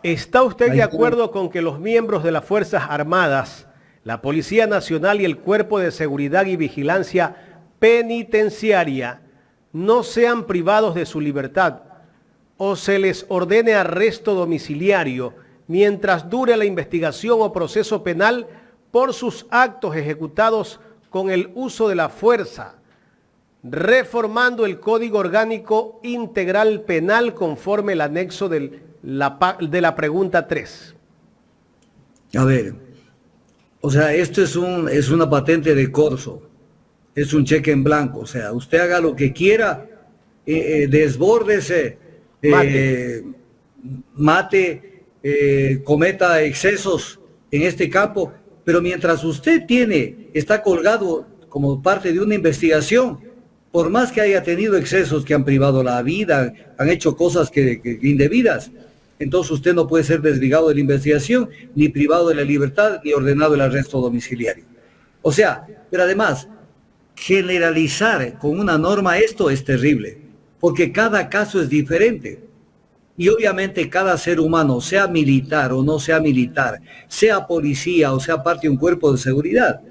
¿Está usted de acuerdo con que los miembros de las Fuerzas Armadas, la Policía Nacional y el Cuerpo de Seguridad y Vigilancia Penitenciaria no sean privados de su libertad o se les ordene arresto domiciliario mientras dure la investigación o proceso penal por sus actos ejecutados con el uso de la fuerza, reformando el Código Orgánico Integral Penal conforme el anexo de la pregunta 3? A ver, o sea, esto es una patente de corso, es un cheque en blanco, o sea, usted haga lo que quiera, desbórdese, mate, cometa excesos en este campo, pero mientras usted está colgado como parte de una investigación, por más que haya tenido excesos que han privado la vida, han hecho cosas indebidas, entonces usted no puede ser desligado de la investigación, ni privado de la libertad, ni ordenado el arresto domiciliario. O sea, pero además, generalizar con una norma esto es terrible, porque cada caso es diferente. Y obviamente cada ser humano, sea militar o no sea militar, sea policía o sea parte de un cuerpo de seguridad,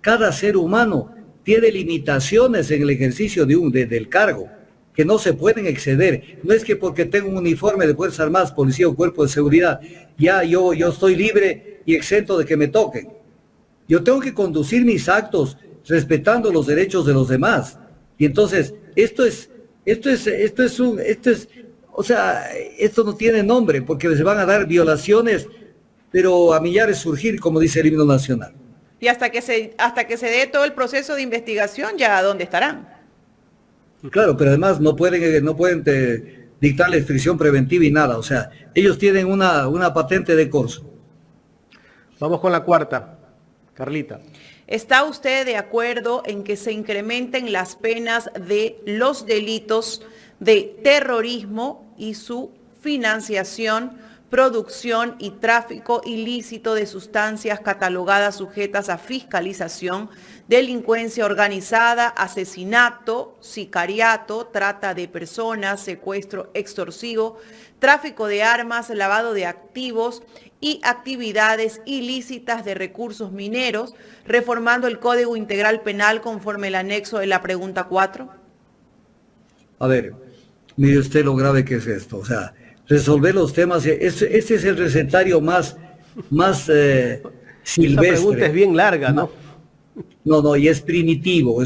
cada ser humano tiene limitaciones en el ejercicio del cargo, que no se pueden exceder. No es que porque tengo un uniforme de Fuerzas Armadas, policía o cuerpo de seguridad, ya yo estoy libre y exento de que me toquen. Yo tengo que conducir mis actos respetando los derechos de los demás. Y entonces, esto no tiene nombre, porque se van a dar violaciones, pero a millares surgir, como dice el himno nacional. Y hasta que se dé todo el proceso de investigación, ¿ya dónde estarán? Claro, pero además no pueden dictarles prisión preventiva y nada. O sea, ellos tienen una patente de corso. Vamos con la cuarta. Carlita. ¿Está usted de acuerdo en que se incrementen las penas de los delitos de terrorismo y su financiación, producción y tráfico ilícito de sustancias catalogadas sujetas a fiscalización, delincuencia organizada, asesinato, sicariato, trata de personas, secuestro extorsivo, tráfico de armas, lavado de activos y actividades ilícitas de recursos mineros, reformando el Código Integral Penal conforme el anexo de la pregunta 4? A ver, mire usted lo grave que es esto, o sea, resolver los temas, este es el recetario más silvestre. Esa pregunta es bien larga, ¿no? No, y es primitivo,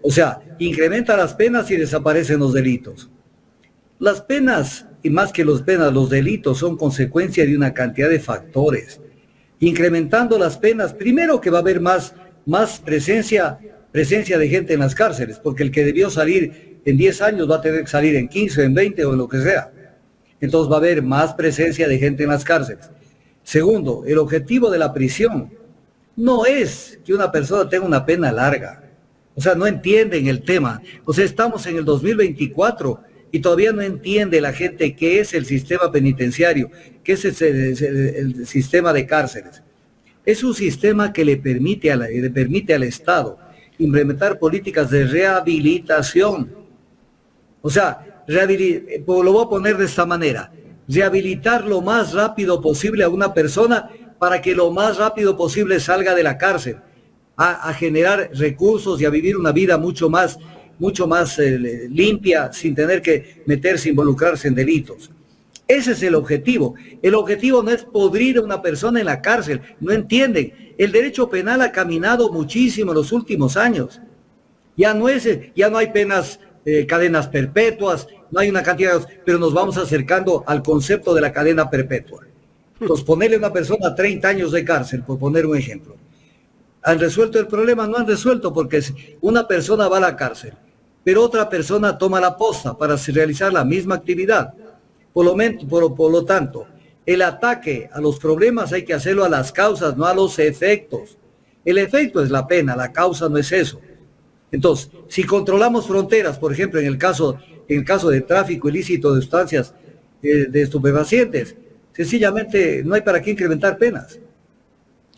o sea, incrementa las penas y desaparecen los delitos. Las penas, y más que las penas, los delitos son consecuencia de una cantidad de factores. Incrementando las penas, primero que va a haber más presencia de gente en las cárceles, porque el que debió salir en 10 años va a tener que salir en 15, en 20 o en lo que sea. Entonces va a haber más presencia de gente en las cárceles. Segundo, el objetivo de la prisión no es que una persona tenga una pena larga. O sea, no entienden el tema. O sea, estamos en el 2024 y todavía no entiende la gente qué es el sistema penitenciario, qué es el sistema de cárceles. Es un sistema que le permite al Estado implementar políticas de rehabilitación. O sea, lo voy a poner de esta manera: rehabilitar lo más rápido posible a una persona para que lo más rápido posible salga de la cárcel, a generar recursos y a vivir una vida mucho más limpia, sin tener que meterse, involucrarse en delitos. Ese es el objetivo. El objetivo no es podrir a una persona en la cárcel. No entienden. El derecho penal ha caminado muchísimo en los últimos años. Ya no hay penas, cadenas perpetuas, no hay una cantidad de... pero nos vamos acercando al concepto de la cadena perpetua. Entonces, ponerle a una persona 30 años de cárcel, por poner un ejemplo. ¿Han resuelto el problema? No han resuelto, porque una persona va a la cárcel, pero otra persona toma la posta para realizar la misma actividad. Por lo tanto, el ataque a los problemas hay que hacerlo a las causas, no a los efectos. El efecto es la pena, la causa no es eso. Entonces, si controlamos fronteras, por ejemplo, en el caso de tráfico ilícito de sustancias de estupefacientes, sencillamente no hay para qué incrementar penas.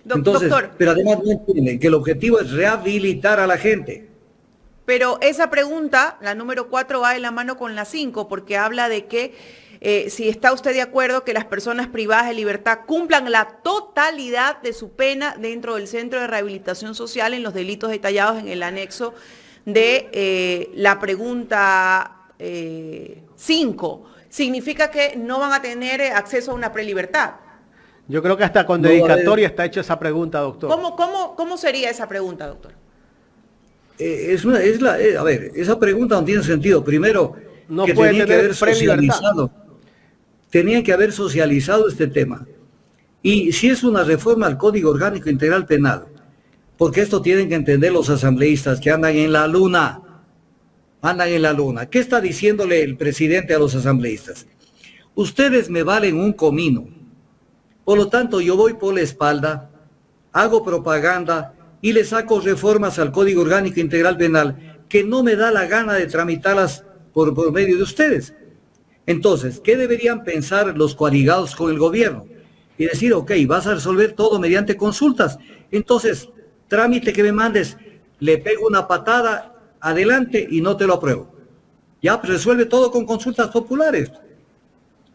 Entonces, Doctor, pero además no entienden que el objetivo es rehabilitar a la gente. pero esa pregunta, la número 4, va de la mano con la 5, porque habla de que si está usted de acuerdo que las personas privadas de libertad cumplan la totalidad de su pena dentro del Centro de Rehabilitación Social en los delitos detallados en el anexo de la pregunta 5. Significa que no van a tener acceso a una prelibertad. Yo creo que hasta con dedicatoria está hecha esa pregunta, doctor. ¿Cómo sería esa pregunta, doctor? A ver, esa pregunta no tiene sentido. Primero, no que puede tenían que tener haber socializado. Tenían que haber socializado este tema. Y si es una reforma al Código Orgánico Integral Penal, porque esto tienen que entender los asambleístas que andan en la luna. Andan en la luna. ¿Qué está diciéndole el presidente a los asambleístas? Ustedes me valen un comino. Por lo tanto, yo voy por la espalda, hago propaganda y le saco reformas al Código Orgánico Integral Penal que no me da la gana de tramitarlas por medio de ustedes. Entonces, ¿qué deberían pensar los coaligados con el gobierno? Y decir, ok, vas a resolver todo mediante consultas. Entonces, trámite que me mandes, le pego una patada, adelante y no te lo apruebo. Ya, pues resuelve todo con consultas populares.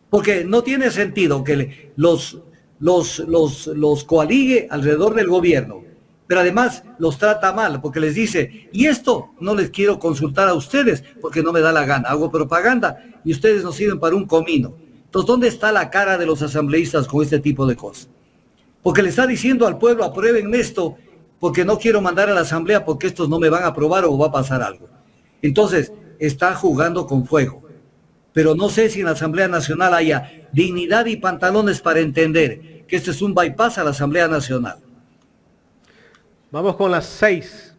Porque no tiene sentido que los coaligue alrededor del gobierno, pero además los trata mal, porque les dice, y esto no les quiero consultar a ustedes, porque no me da la gana, hago propaganda, y ustedes no sirven para un comino. Entonces, ¿dónde está la cara de los asambleístas con este tipo de cosas? Porque le está diciendo al pueblo, aprueben esto, porque no quiero mandar a la asamblea, porque estos no me van a aprobar o va a pasar algo. Entonces, está jugando con fuego. Pero no sé si en la Asamblea Nacional haya dignidad y pantalones para entender que esto es un bypass a la Asamblea Nacional. Vamos con las 6.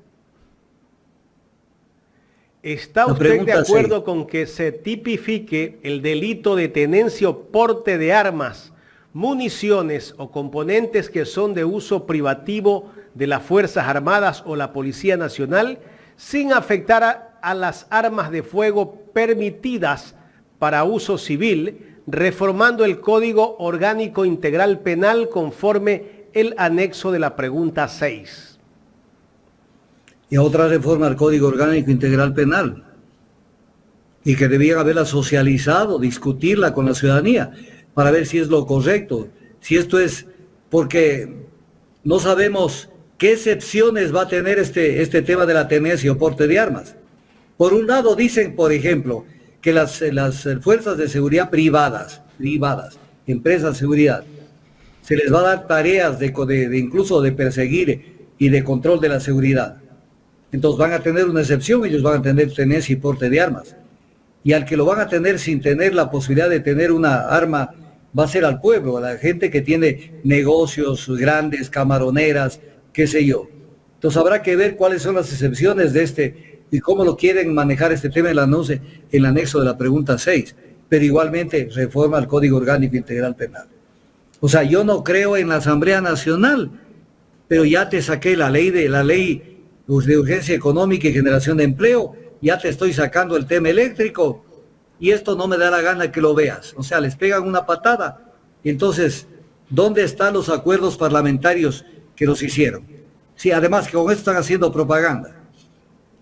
¿Está usted de acuerdo con que se tipifique el delito de tenencia o porte de armas, municiones o componentes que son de uso privativo de las Fuerzas Armadas o la Policía Nacional, sin afectar a las armas de fuego permitidas para uso civil, reformando el Código Orgánico Integral Penal conforme el anexo de la pregunta 6? Y otra reforma al Código Orgánico Integral Penal, y que debían haberla socializado, discutirla con la ciudadanía, para ver si es lo correcto, si esto es, porque no sabemos qué excepciones va a tener este tema de la tenencia o porte de armas. Por un lado dicen, por ejemplo, que las fuerzas de seguridad privadas, empresas de seguridad, se les va a dar tareas incluso de perseguir y de control de la seguridad. Entonces van a tener una excepción, ellos van a tener tenencia y porte de armas. Y al que lo van a tener sin tener la posibilidad de tener una arma, va a ser al pueblo, a la gente que tiene negocios grandes, camaroneras, qué sé yo. Entonces habrá que ver cuáles son las excepciones de y cómo lo quieren manejar este tema en el anexo de la pregunta 6. Pero igualmente reforma al Código Orgánico Integral Penal. O sea, yo no creo en la Asamblea Nacional, pero ya te saqué la ley de urgencia económica y generación de empleo, ya te estoy sacando el tema eléctrico, y esto no me da la gana que lo veas. O sea, les pegan una patada, y entonces, ¿dónde están los acuerdos parlamentarios que los hicieron? Sí, además que con esto están haciendo propaganda.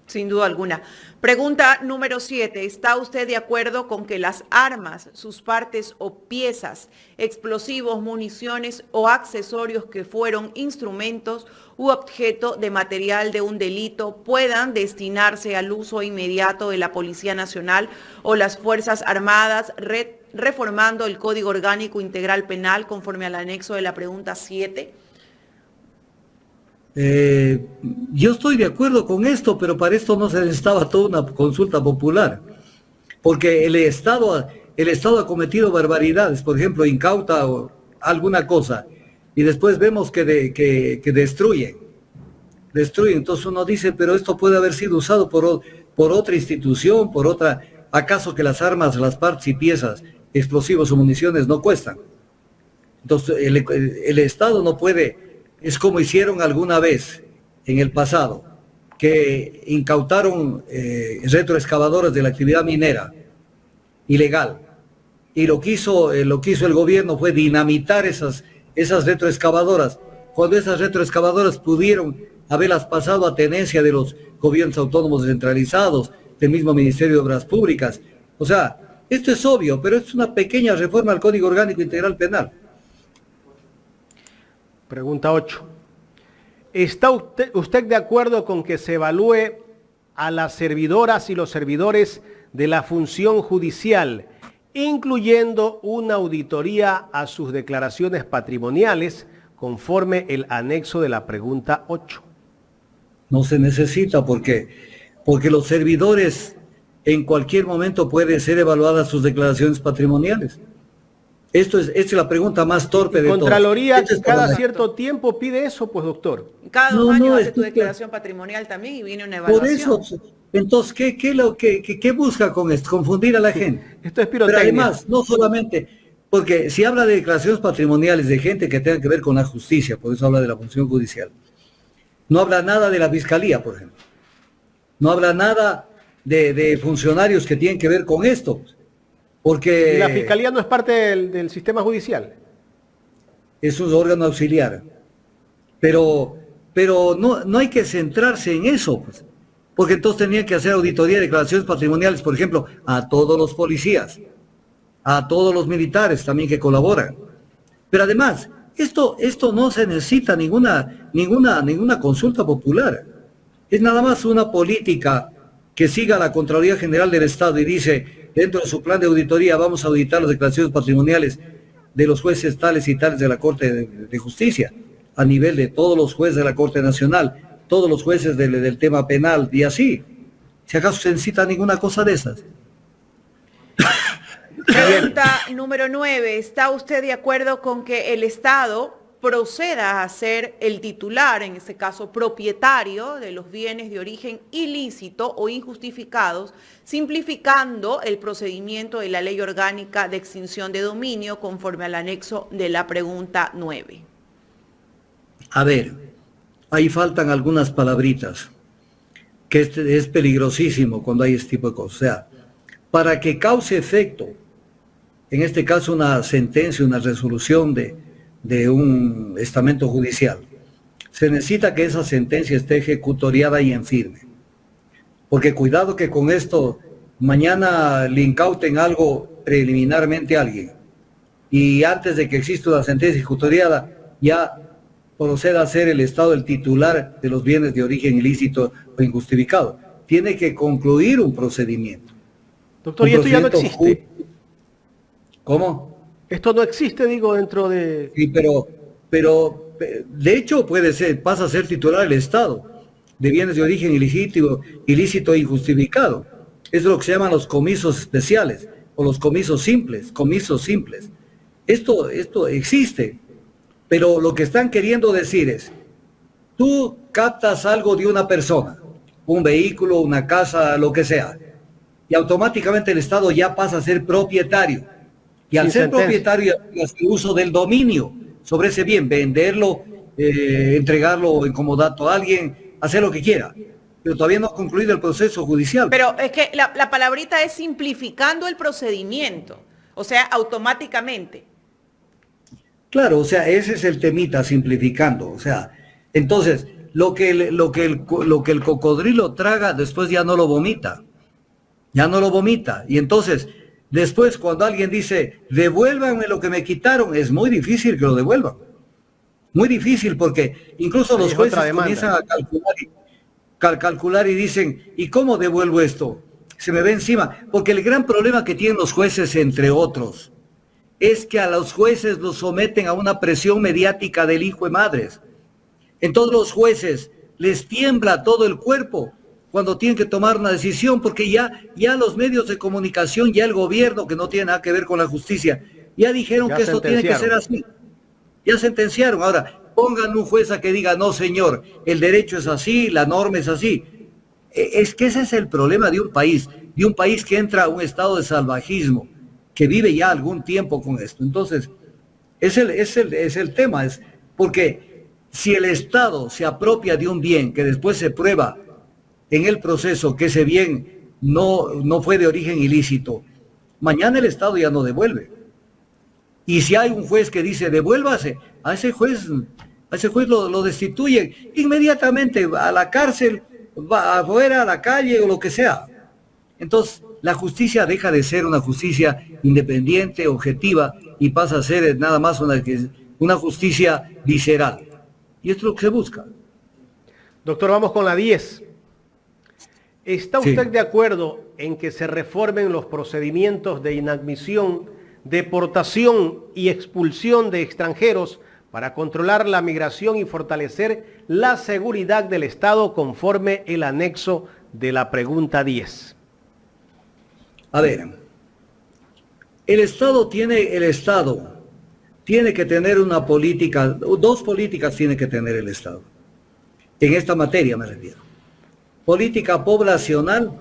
Sin duda alguna. Pregunta número 7. ¿Está usted de acuerdo con que las armas, sus partes o piezas, explosivos, municiones o accesorios que fueron instrumentos u objeto de material de un delito puedan destinarse al uso inmediato de la Policía Nacional o las Fuerzas Armadas, reformando el Código Orgánico Integral Penal conforme al anexo de la pregunta 7? Yo estoy de acuerdo con esto, pero para esto no se necesitaba toda una consulta popular, porque el Estado ha cometido barbaridades. Por ejemplo, incauta alguna cosa y después vemos que destruyen. Entonces uno dice, pero esto puede haber sido usado por otra institución, por otra. ¿Acaso que las armas, las partes y piezas, explosivos o municiones no cuestan? Entonces el Estado no puede, es como hicieron alguna vez en el pasado, que incautaron retroexcavadoras de la actividad minera ilegal, y lo que hizo el gobierno fue dinamitar esas retroexcavadoras, cuando esas retroexcavadoras pudieron haberlas pasado a tenencia de los gobiernos autónomos descentralizados, del mismo Ministerio de Obras Públicas. O sea, esto es obvio, pero es una pequeña reforma al Código Orgánico Integral Penal. Pregunta 8. ¿Está usted de acuerdo con que se evalúe a las servidoras y los servidores de la función judicial, incluyendo una auditoría a sus declaraciones patrimoniales, conforme el anexo de la pregunta 8? No se necesita porque los servidores en cualquier momento pueden ser evaluadas sus declaraciones patrimoniales. Esta es la pregunta más torpe de todas. Contraloría cada cierto tiempo pide eso, pues, doctor. Cada 2 años hace tu declaración patrimonial también y viene una evaluación. Por eso, entonces, ¿qué busca con esto? Confundir a la gente. Esto es pirotecnia. Pero además, no solamente, porque si habla de declaraciones patrimoniales de gente que tenga que ver con la justicia, por eso habla de la función judicial, no habla nada de la fiscalía, por ejemplo. No habla nada de funcionarios que tienen que ver con esto. Porque ¿y la fiscalía no es parte del sistema judicial? Es un órgano auxiliar. Pero no hay que centrarse en eso, pues, porque entonces tenían que hacer auditoría de declaraciones patrimoniales, por ejemplo, a todos los policías, a todos los militares también que colaboran. Pero además, esto no se necesita ninguna consulta popular. Es nada más una política que siga la Contraloría General del Estado y dice, dentro de su plan de auditoría vamos a auditar las declaraciones patrimoniales de los jueces tales y tales de la Corte de Justicia, a nivel de todos los jueces de la Corte Nacional, todos los jueces del tema penal y así. Si acaso se necesita ninguna cosa de esas. Pregunta número 9. ¿Está usted de acuerdo con que el Estado proceda a ser el titular, en este caso propietario, de los bienes de origen ilícito o injustificados, simplificando el procedimiento de la Ley Orgánica de Extinción de Dominio conforme al anexo de la pregunta 9? A ver, ahí faltan algunas palabritas, que es peligrosísimo cuando hay este tipo de cosas. O sea, para que cause efecto, en este caso una sentencia, una resolución de un estamento judicial, se necesita que esa sentencia esté ejecutoriada y en firme. Porque cuidado que con esto mañana le incauten algo preliminarmente a alguien y antes de que exista una sentencia ejecutoriada ya proceda a ser el Estado el titular de los bienes de origen ilícito o injustificado. Tiene que concluir un procedimiento. Doctor, ¿y esto ya no existe? ¿Cómo? Esto no existe, digo, dentro de... Sí, pero de hecho pasa a ser titular el Estado de bienes de origen ilícito e injustificado. Es lo que se llaman los comisos especiales o los comisos simples. Esto existe, pero lo que están queriendo decir es, tú captas algo de una persona, un vehículo, una casa, lo que sea, y automáticamente el Estado ya pasa a ser propietario. Y al ser propietario, hace uso del dominio sobre ese bien, venderlo, entregarlo en comodato a alguien, hacer lo que quiera. Pero todavía no ha concluido el proceso judicial. Pero es que la palabrita es simplificando el procedimiento, o sea, automáticamente. Claro, o sea, ese es el temita, simplificando. O sea, entonces, lo que el cocodrilo traga, después ya no lo vomita. Ya no lo vomita. Y entonces... después, cuando alguien dice, devuélvanme lo que me quitaron, es muy difícil que lo devuelvan. Muy difícil, porque incluso los jueces comienzan a calcular y dicen, ¿y cómo devuelvo esto? Se me ve encima. Porque el gran problema que tienen los jueces, entre otros, es que a los jueces los someten a una presión mediática del hijo de madres. Entonces los jueces les tiembla todo el cuerpo cuando tienen que tomar una decisión, porque ya los medios de comunicación, ya el gobierno, que no tiene nada que ver con la justicia, ya dijeron que esto tiene que ser así. Ya sentenciaron. Ahora, pongan un juez a que diga, no señor, el derecho es así, la norma es así. Es que ese es el problema de un país que entra a un estado de salvajismo, que vive ya algún tiempo con esto. Entonces, es el tema, es porque si el Estado se apropia de un bien que después se prueba en el proceso que ese bien no fue de origen ilícito, mañana el Estado ya no devuelve. Y si hay un juez que dice devuélvase, a ese juez lo destituyen inmediatamente a la cárcel, va afuera, a la calle o lo que sea. Entonces, la justicia deja de ser una justicia independiente, objetiva, y pasa a ser nada más una justicia visceral. Y esto es lo que se busca. Doctor, vamos con la 10. ¿Está usted Sí. de acuerdo en que se reformen los procedimientos de inadmisión, deportación y expulsión de extranjeros para controlar la migración y fortalecer la seguridad del Estado conforme el anexo de la pregunta 10? A ver, el Estado tiene que tener una política, dos políticas tiene que tener el Estado. En esta materia me refiero. Política poblacional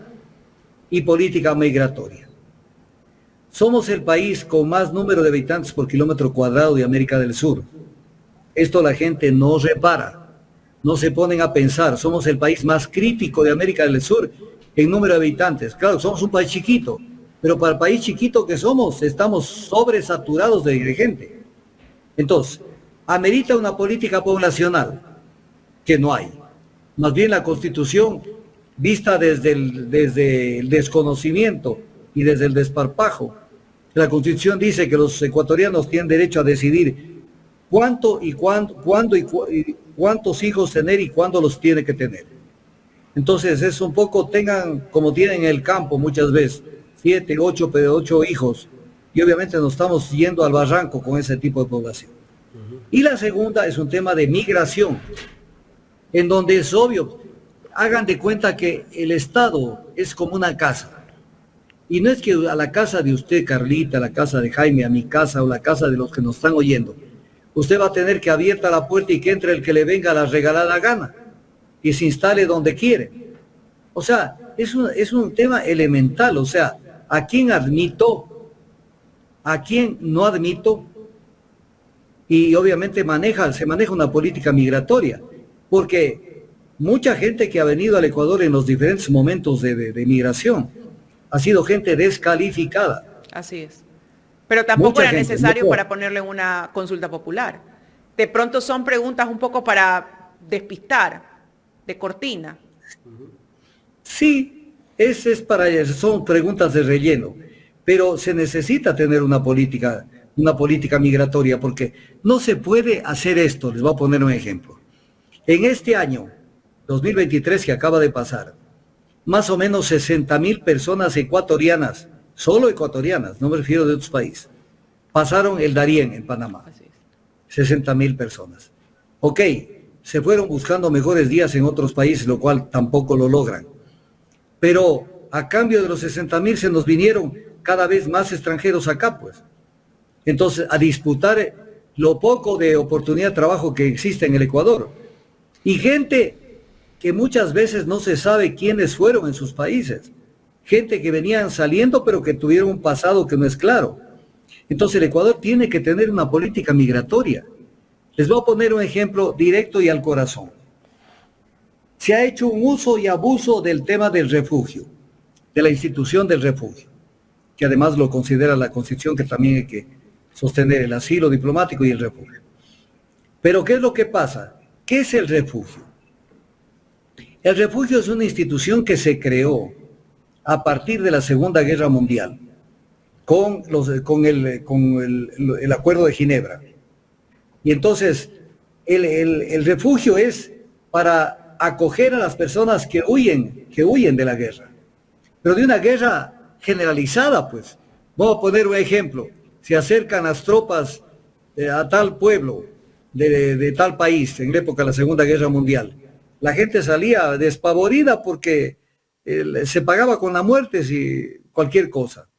y política migratoria. Somos el país con más número de habitantes por kilómetro cuadrado de América del Sur. Esto la gente no repara, no se ponen a pensar. Somos el país más crítico de América del Sur en número de habitantes. Claro, somos un país chiquito, pero para el país chiquito que somos, estamos sobresaturados de gente. Entonces, amerita una política poblacional, que no hay. Más bien la Constitución, vista desde el desconocimiento y desde el desparpajo, la Constitución dice que los ecuatorianos tienen derecho a decidir cuánto y cuándo y cuántos hijos tener y cuándo los tiene que tener. Entonces es un poco, tengan como tienen en el campo muchas veces, 7, 8 hijos, y obviamente nos estamos yendo al barranco con ese tipo de población. Y la segunda es un tema de migración, en donde es obvio, hagan de cuenta que el Estado es como una casa. Y no es que a la casa de usted, Carlita, a la casa de Jaime, a mi casa o la casa de los que nos están oyendo, usted va a tener que abierta la puerta y que entre el que le venga la regalada gana y se instale donde quiere. O sea, es un tema elemental. O sea, ¿a quién admito? ¿A quién no admito? Y obviamente se maneja una política migratoria, porque mucha gente que ha venido al Ecuador en los diferentes momentos de migración ha sido gente descalificada. Así es. Pero tampoco Mucha era gente, necesario no. para ponerle una consulta popular. De pronto son preguntas un poco para despistar, de cortina. Sí, son preguntas de relleno, pero se necesita tener una política migratoria, porque no se puede hacer esto. Les voy a poner un ejemplo. En este año, 2023 que acaba de pasar, más o menos 60,000 personas ecuatorianas, solo ecuatorianas, no me refiero de otros países, pasaron el Darién en Panamá. Así es. 60,000 personas. Ok, se fueron buscando mejores días en otros países, lo cual tampoco lo logran. Pero a cambio de los 60,000 se nos vinieron cada vez más extranjeros acá, pues. Entonces, a disputar lo poco de oportunidad de trabajo que existe en el Ecuador. Y gente que muchas veces no se sabe quiénes fueron en sus países. Gente que venían saliendo, pero que tuvieron un pasado que no es claro. Entonces, el Ecuador tiene que tener una política migratoria. Les voy a poner un ejemplo directo y al corazón. Se ha hecho un uso y abuso del tema del refugio, de la institución del refugio, que además lo considera la Constitución, que también hay que sostener el asilo diplomático y el refugio. Pero ¿qué es lo que pasa? ¿Qué es el refugio? El refugio es una institución que se creó a partir de la Segunda Guerra Mundial, con el Acuerdo de Ginebra. Y entonces, el refugio es para acoger a las personas que huyen de la guerra, pero de una guerra generalizada, pues. Vamos a poner un ejemplo. Se acercan las tropas a tal pueblo de tal país en la época de la Segunda Guerra Mundial. La gente salía despavorida porque se pagaba con la muerte si cualquier cosa.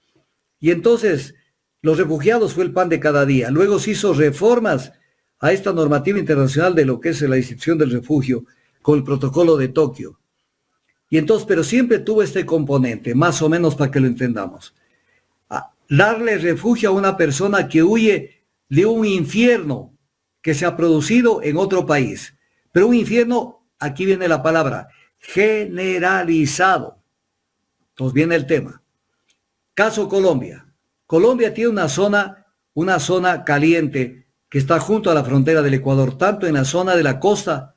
Y entonces los refugiados fue el pan de cada día. Luego se hizo reformas a esta normativa internacional de lo que es la institución del refugio con el protocolo de Tokio. Y entonces, pero siempre tuvo este componente, más o menos para que lo entendamos. Darle refugio a una persona que huye de un infierno que se ha producido en otro país. Pero un infierno, aquí viene la palabra, generalizado. Entonces viene el tema. Caso Colombia. Colombia tiene una zona caliente que está junto a la frontera del Ecuador, tanto en la zona de la costa,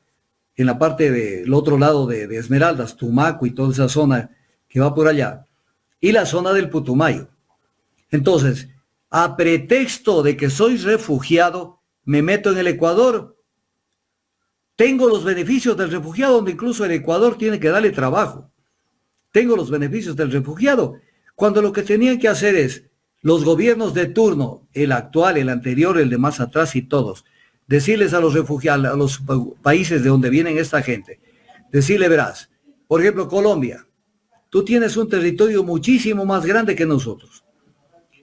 en la parte del otro lado de Esmeraldas, Tumaco y toda esa zona que va por allá, y la zona del Putumayo. Entonces, a pretexto de que soy refugiado, me meto en el Ecuador, tengo los beneficios del refugiado, donde incluso el Ecuador tiene que darle trabajo. Tengo los beneficios del refugiado, cuando lo que tenían que hacer es, los gobiernos de turno, el actual, el anterior, el de más atrás y todos, decirles a los refugiados, a los países de donde vienen esta gente, decirle, verás, por ejemplo, Colombia, tú tienes un territorio muchísimo más grande que nosotros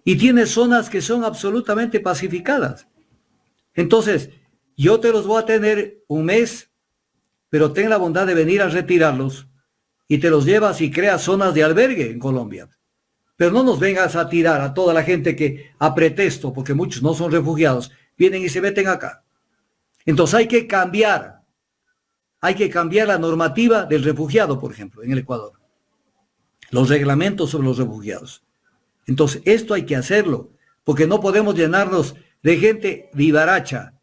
y tienes zonas que son absolutamente pacificadas. Entonces, yo te los voy a tener un mes, pero ten la bondad de venir a retirarlos y te los llevas y creas zonas de albergue en Colombia. Pero no nos vengas a tirar a toda la gente que a pretexto, porque muchos no son refugiados, vienen y se meten acá. Entonces hay que cambiar la normativa del refugiado, por ejemplo, en el Ecuador. Los reglamentos sobre los refugiados. Entonces esto hay que hacerlo, porque no podemos llenarnos de gente vivaracha,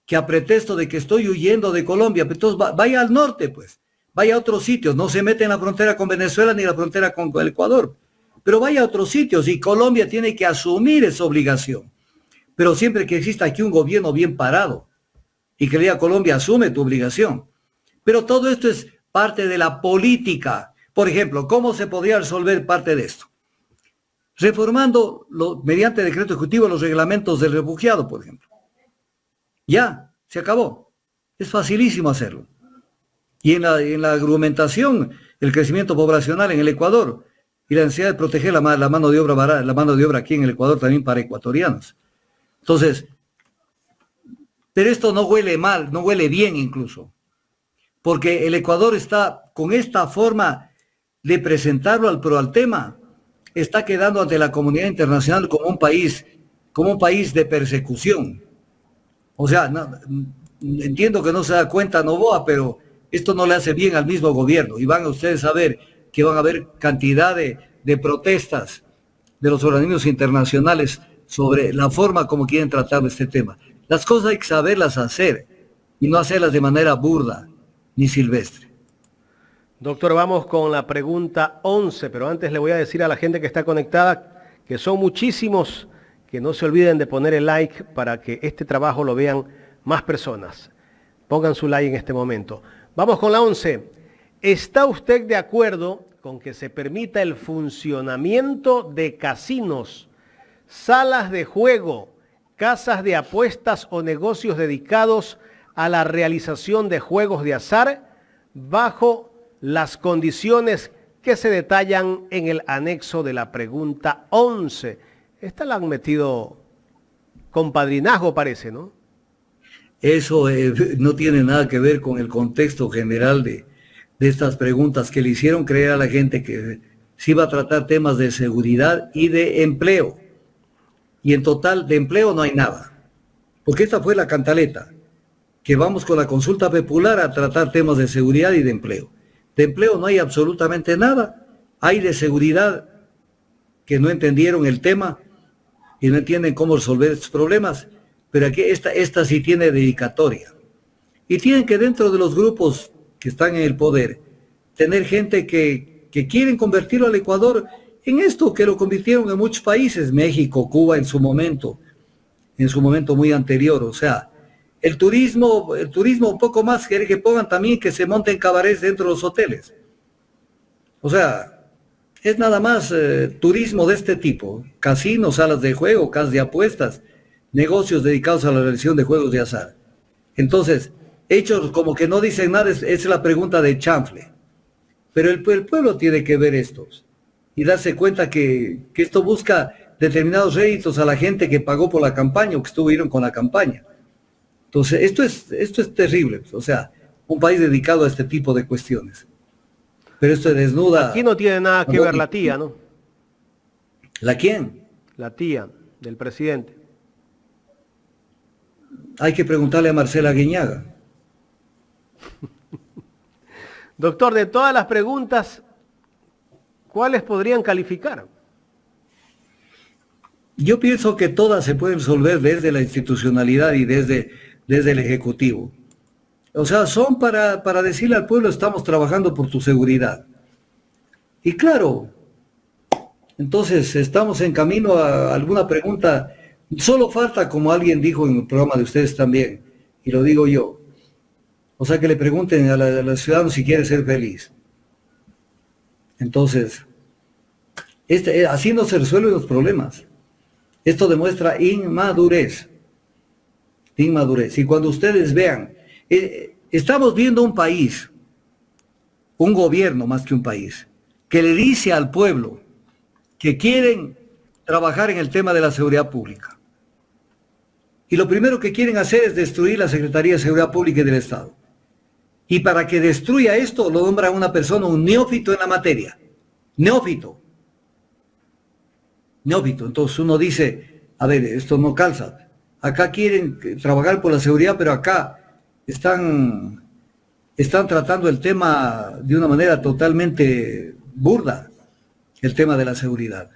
que a pretexto de que estoy huyendo de Colombia, entonces vaya al norte, pues, vaya a otros sitios, no se mete en la frontera con Venezuela ni la frontera con el Ecuador. Pero vaya a otros sitios y Colombia tiene que asumir esa obligación. Pero siempre que exista aquí un gobierno bien parado y que le diga a Colombia, asume tu obligación. Pero todo esto es parte de la política. Por ejemplo, ¿cómo se podría resolver parte de esto? Reformando mediante decreto ejecutivo los reglamentos del refugiado, por ejemplo. Ya, se acabó. Es facilísimo hacerlo. Y en la argumentación, el crecimiento poblacional en el Ecuador, y la necesidad de proteger la mano de obra aquí en el Ecuador también para ecuatorianos. Entonces, pero esto no huele mal, no huele bien incluso, porque el Ecuador está con esta forma de presentarlo al tema, está quedando ante la comunidad internacional como un país de persecución. O sea, entiendo que no se da cuenta Noboa, pero esto no le hace bien al mismo gobierno y van a ustedes a ver que van a haber cantidad de protestas de los organismos internacionales sobre la forma como quieren tratar este tema. Las cosas hay que saberlas hacer y no hacerlas de manera burda ni silvestre. Doctor, vamos con la pregunta 11, pero antes le voy a decir a la gente que está conectada que son muchísimos, que no se olviden de poner el like para que este trabajo lo vean más personas. Pongan su like en este momento. Vamos con la 11. ¿Está usted de acuerdo con que se permita el funcionamiento de casinos, salas de juego, casas de apuestas o negocios dedicados a la realización de juegos de azar bajo las condiciones que se detallan en el anexo de la pregunta 11? Esta la han metido con padrinazgo, parece, ¿no? Eso no tiene nada que ver con el contexto general de estas preguntas que le hicieron creer a la gente que se iba a tratar temas de seguridad y de empleo. Y en total de empleo no hay nada. Porque esta fue la cantaleta, que vamos con la consulta popular a tratar temas de seguridad y de empleo. De empleo no hay absolutamente nada. Hay de seguridad que no entendieron el tema y no entienden cómo resolver estos problemas. Pero aquí esta sí tiene dedicatoria. Y tienen que dentro de los grupos que están en el poder, tener gente que quieren convertirlo al Ecuador en esto que lo convirtieron en muchos países, México, Cuba en su momento muy anterior. O sea, el turismo un poco más, quiere que pongan también que se monten cabarets dentro de los hoteles. O sea, es nada más turismo de este tipo, casinos, salas de juego, casas de apuestas, negocios dedicados a la realización de juegos de azar. Entonces, hechos como que no dicen nada, es la pregunta de chanfle. Pero el pueblo tiene que ver esto y darse cuenta que esto busca determinados réditos a la gente que pagó por la campaña o que estuvieron con la campaña. Entonces, esto es terrible. O sea, un país dedicado a este tipo de cuestiones. Pero esto desnuda... Aquí no tiene nada que ver la tía, ¿no? ¿La quién? La tía del presidente. Hay que preguntarle a Marcela Guiñaga. Doctor, de todas las preguntas, ¿cuáles podrían calificar? Yo pienso que todas se pueden resolver desde la institucionalidad y desde el Ejecutivo. O sea, son para decirle al pueblo, estamos trabajando por tu seguridad. Y claro, entonces estamos en camino a alguna pregunta. Solo falta, como alguien dijo en el programa de ustedes también, y lo digo yo, o sea, que le pregunten a los ciudadanos si quiere ser feliz. Entonces, así no se resuelven los problemas. Esto demuestra inmadurez. Inmadurez. Y cuando ustedes vean, estamos viendo un país, un gobierno más que un país, que le dice al pueblo que quieren trabajar en el tema de la seguridad pública. Y lo primero que quieren hacer es destruir la Secretaría de Seguridad Pública y del Estado. Y para que destruya esto, lo nombra una persona, un neófito en la materia. Neófito. Neófito. Entonces uno dice, a ver, esto no calza. Acá quieren trabajar por la seguridad, pero acá están tratando el tema de una manera totalmente burda, el tema de la seguridad.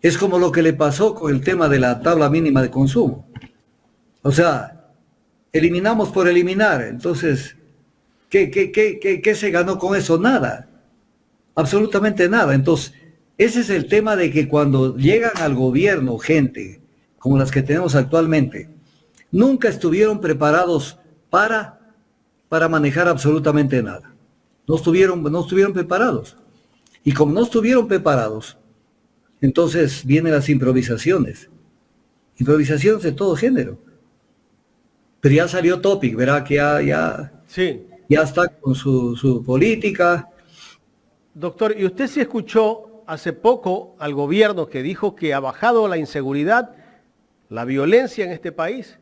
Es como lo que le pasó con el tema de la tabla mínima de consumo. O sea, eliminamos por eliminar. Entonces, ¿qué se ganó con eso? Nada. Absolutamente nada. Entonces, ese es el tema de que cuando llegan al gobierno gente como las que tenemos actualmente, nunca estuvieron preparados para manejar absolutamente nada. No estuvieron preparados. Y como no estuvieron preparados, entonces vienen las improvisaciones. Improvisaciones de todo género. Pero ya salió Topic, verá que Sí. ya está con su política. Doctor, ¿y usted sí escuchó hace poco al gobierno que dijo que ha bajado la inseguridad, la violencia en este país?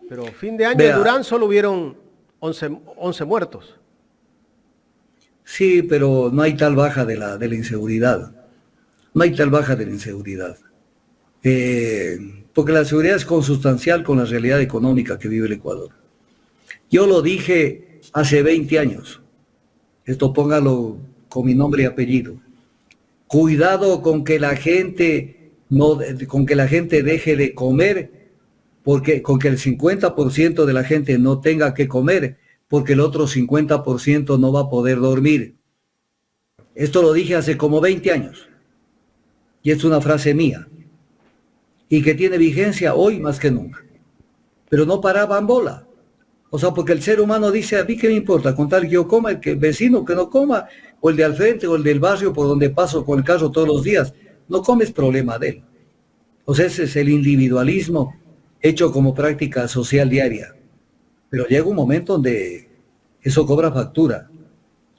Pero fin de año en Durán solo hubieron 11 muertos. Sí, pero no hay tal baja de la inseguridad. No hay tal baja de la inseguridad. Porque la seguridad es consustancial con la realidad económica que vive el Ecuador. Yo lo dije hace 20 años. Esto póngalo con mi nombre y apellido. Cuidado con que la gente deje de comer, porque con que el 50% de la gente no tenga que comer, porque el otro 50% no va a poder dormir. Esto lo dije hace como 20 años. Y es una frase mía. Y que tiene vigencia hoy más que nunca. Pero no paraban bola. O sea, porque el ser humano dice, a mí qué me importa, contar que yo coma, el vecino que no coma, o el de al frente, o el del barrio por donde paso con el carro todos los días. No comes, problema de él. O sea, ese es el individualismo hecho como práctica social diaria. Pero llega un momento donde eso cobra factura.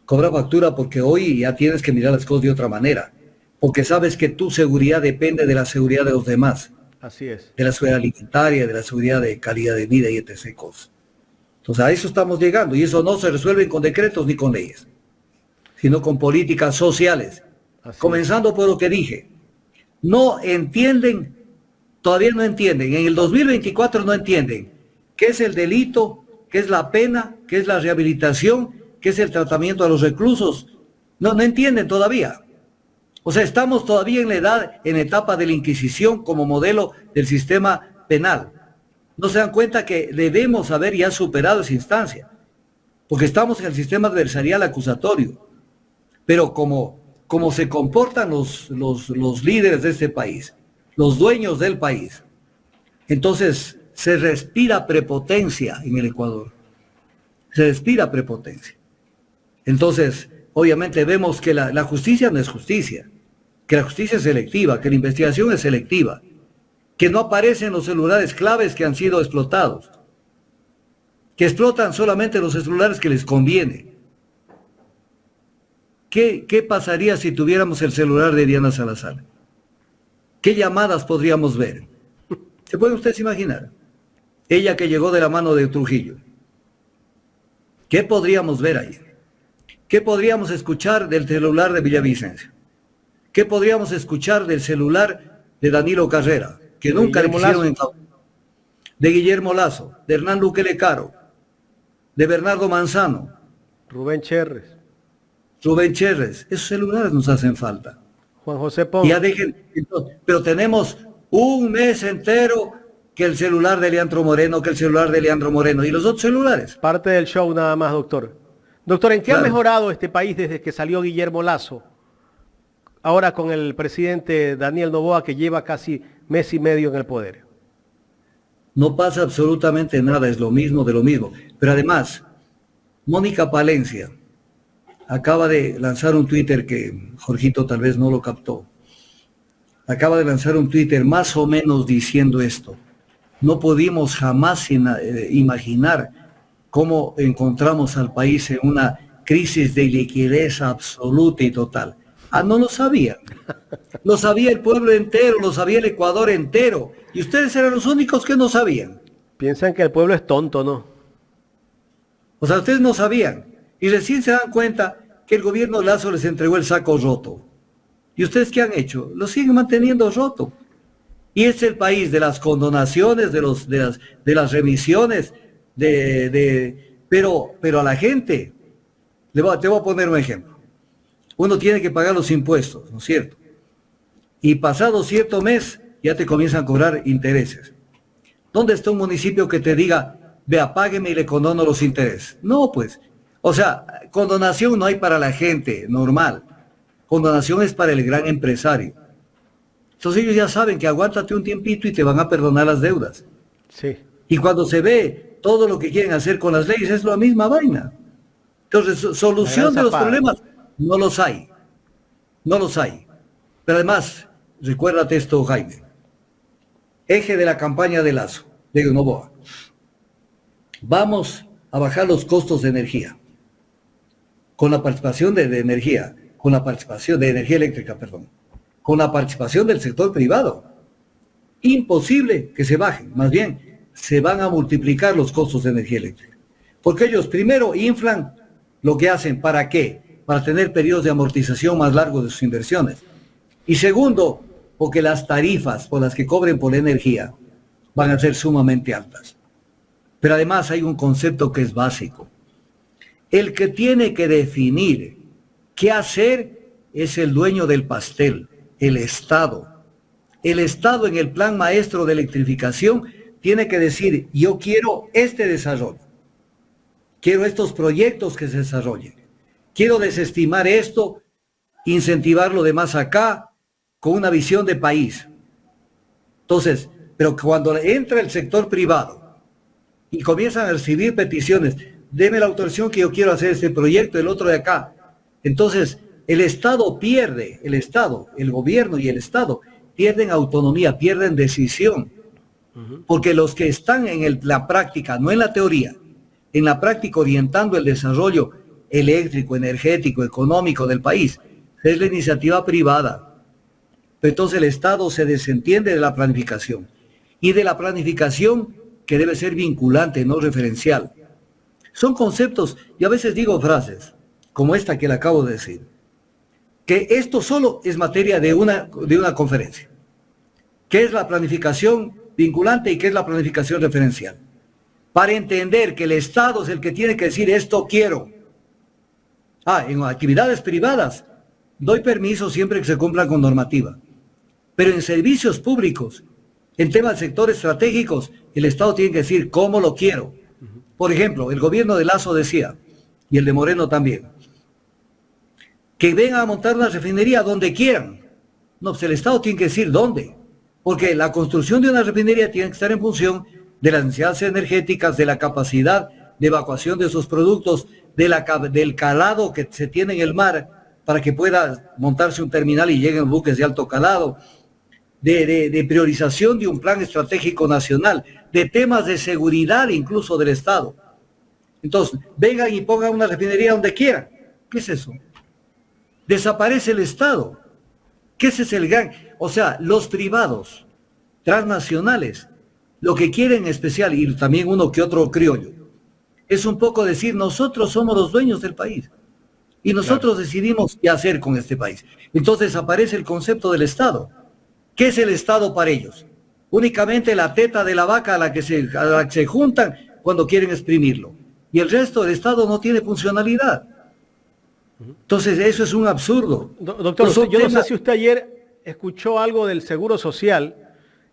Cobra factura porque hoy ya tienes que mirar las cosas de otra manera. Porque sabes que tu seguridad depende de la seguridad de los demás. Así es. De la seguridad alimentaria, de la seguridad de calidad de vida y etc. cosas. Entonces a eso estamos llegando. Y eso no se resuelve con decretos ni con leyes, sino con políticas sociales. Así comenzando por lo que dije. No entienden, todavía no entienden. En el 2024 no entienden qué es el delito, qué es la pena, qué es la rehabilitación, qué es el tratamiento a los reclusos. No entienden todavía. O sea, estamos todavía en la etapa de la Inquisición como modelo del sistema penal. No se dan cuenta que debemos haber ya superado esa instancia, porque estamos en el sistema adversarial acusatorio. Pero como se comportan los líderes de este país, los dueños del país, entonces se respira prepotencia en el Ecuador. Se respira prepotencia. Entonces, obviamente vemos que la justicia no es justicia, que la justicia es selectiva, que la investigación es selectiva, que no aparecen los celulares claves que han sido explotados, que explotan solamente los celulares que les conviene. ¿Qué pasaría si tuviéramos el celular de Diana Salazar? ¿Qué llamadas podríamos ver? ¿Se pueden ustedes imaginar? ella que llegó de la mano de Trujillo. ¿Qué podríamos ver ahí? ¿Qué podríamos escuchar del celular de Villavicencio? ¿Qué podríamos escuchar del celular de Danilo Carrera, que nunca le quisieron encauzar? De Guillermo Lazo, de Hernán Luque Lecaro, de Bernardo Manzano, Rubén Cherres, esos celulares nos hacen falta. Juan José Ponce. Ya dejen, pero tenemos un mes entero que el celular de Leandro Moreno, y los otros celulares. Parte del show nada más, doctor. Doctor, ¿en qué ha mejorado este país desde que salió Guillermo Lazo? Ahora con el presidente Daniel Noboa, que lleva casi mes y medio en el poder. No pasa absolutamente nada, es lo mismo de lo mismo. Pero además, Mónica Palencia acaba de lanzar un Twitter que Jorgito tal vez no lo captó. Acaba de lanzar un Twitter más o menos diciendo esto. No pudimos jamás imaginar cómo encontramos al país en una crisis de liquidez absoluta y total. Ah, no lo sabían. Lo sabía el pueblo entero, lo sabía el Ecuador entero. Y ustedes eran los únicos que no sabían. Piensan que el pueblo es tonto, ¿no? O sea, ustedes no sabían. Y recién se dan cuenta que el gobierno Lazo les entregó el saco roto. ¿Y ustedes qué han hecho? Lo siguen manteniendo roto. Y es el país de las condonaciones, de las remisiones, pero a la gente, te voy a poner un ejemplo. Uno tiene que pagar los impuestos, ¿no es cierto? Y pasado cierto mes, ya te comienzan a cobrar intereses. ¿Dónde está un municipio que te diga, vea, págueme y le condono los intereses? No, pues. O sea, condonación no hay para la gente normal. Condonación es para el gran empresario. Entonces ellos ya saben que aguántate un tiempito y te van a perdonar las deudas. Sí. Y cuando se ve todo lo que quieren hacer con las leyes es la misma vaina. Entonces, solución de los problemas no los hay. No los hay. Pero además, recuérdate esto, Jaime. Eje de la campaña de Lazo, de Noboa. Vamos a bajar los costos de energía. Con la participación de energía eléctrica, con la participación del sector privado. Imposible que se bajen, más bien se van a multiplicar los costos de energía eléctrica. Porque ellos primero inflan lo que hacen, ¿para qué? Para tener periodos de amortización más largos de sus inversiones. Y segundo, porque las tarifas por las que cobren por la energía van a ser sumamente altas. Pero además hay un concepto que es básico. El que tiene que definir qué hacer es el dueño del pastel, el Estado. El Estado en el plan maestro de electrificación tiene que decir, yo quiero este desarrollo. Quiero estos proyectos que se desarrollen. Quiero desestimar esto, incentivar lo demás acá, con una visión de país. Entonces, pero cuando entra el sector privado y comienzan a recibir peticiones, deme la autorización que yo quiero hacer este proyecto, el otro de acá. Entonces, el Estado pierde, el gobierno y el Estado pierden autonomía, pierden decisión. Porque los que están en la práctica, no en la teoría, en la práctica orientando el desarrollo eléctrico, energético, económico del país, es la iniciativa privada. Pero entonces el Estado se desentiende de la planificación. Y de la planificación que debe ser vinculante, no referencial. Son conceptos, y a veces digo frases, como esta que le acabo de decir, que esto solo es materia de una conferencia. ¿Qué es la planificación vinculante y qué es la planificación referencial? Para entender que el Estado es el que tiene que decir esto quiero. En actividades privadas doy permiso siempre que se cumplan con normativa. Pero en servicios públicos, en temas de sectores estratégicos, el Estado tiene que decir cómo lo quiero. Por ejemplo, el gobierno de Lazo decía, y el de Moreno también, que vengan a montar una refinería donde quieran. No, pues el Estado tiene que decir dónde. Porque la construcción de una refinería tiene que estar en función de las necesidades energéticas, de la capacidad de evacuación de sus productos, del calado que se tiene en el mar para que pueda montarse un terminal y lleguen buques de alto calado, de priorización de un plan estratégico nacional, de temas de seguridad incluso del Estado. Entonces, vengan y pongan una refinería donde quieran. ¿Qué es eso? Desaparece el Estado. ¿Qué ese es el gran? O sea, los privados transnacionales Lo que quieren en especial, y también uno que otro criollo, es un poco decir, nosotros somos los dueños del país y nosotros decidimos qué hacer con este país. Entonces aparece el concepto del Estado. ¿Qué es el Estado para ellos? Únicamente la teta de la vaca a la que se juntan cuando quieren exprimirlo. Y el resto del Estado no tiene funcionalidad. Entonces eso es un absurdo. Doctor, yo no sé si usted ayer escuchó algo del Seguro Social,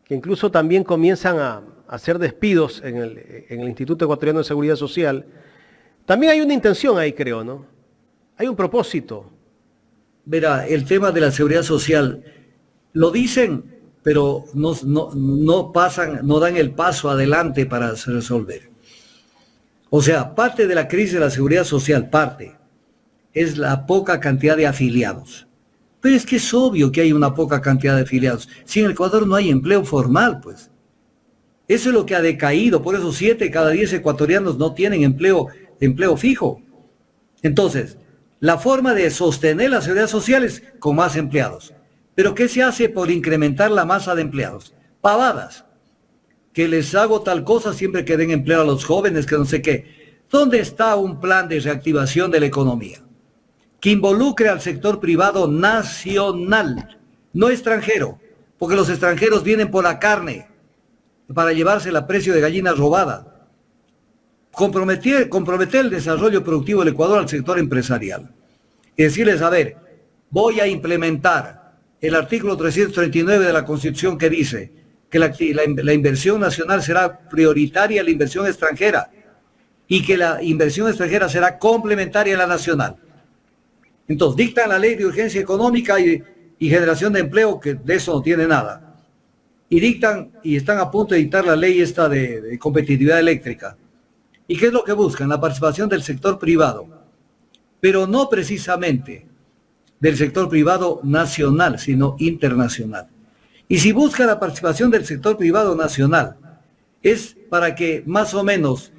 que incluso también comienzan a hacer despidos en el Instituto Ecuatoriano de Seguridad Social. También hay una intención ahí, creo, ¿no? Hay un propósito. Verá, el tema de la seguridad social, lo dicen, pero no pasan, no dan el paso adelante para resolver. O sea, parte de la crisis de la seguridad social, es la poca cantidad de afiliados. Pero es que es obvio que hay una poca cantidad de afiliados. Si en el Ecuador no hay empleo formal, pues. Eso es lo que ha decaído. Por eso 7 cada 10 ecuatorianos no tienen empleo fijo. Entonces, la forma de sostener la seguridad social es con más empleados. ¿Pero qué se hace por incrementar la masa de empleados? Pavadas. Que les hago tal cosa siempre que den empleo a los jóvenes, que no sé qué. ¿Dónde está un plan de reactivación de la economía que involucre al sector privado nacional, no extranjero? Porque los extranjeros vienen por la carne para llevársela a precio de gallina robada. Comprometer el desarrollo productivo del Ecuador al sector empresarial. Y decirles, a ver, voy a implementar el artículo 339 de la Constitución que dice que la inversión nacional será prioritaria a la inversión extranjera y que la inversión extranjera será complementaria a la nacional. Entonces, dictan la ley de urgencia económica y generación de empleo, que de eso no tiene nada. Y dictan, y están a punto de dictar la ley esta de competitividad eléctrica. ¿Y qué es lo que buscan? La participación del sector privado, pero no precisamente del sector privado nacional, sino internacional. Y si busca la participación del sector privado nacional, es para que más o menos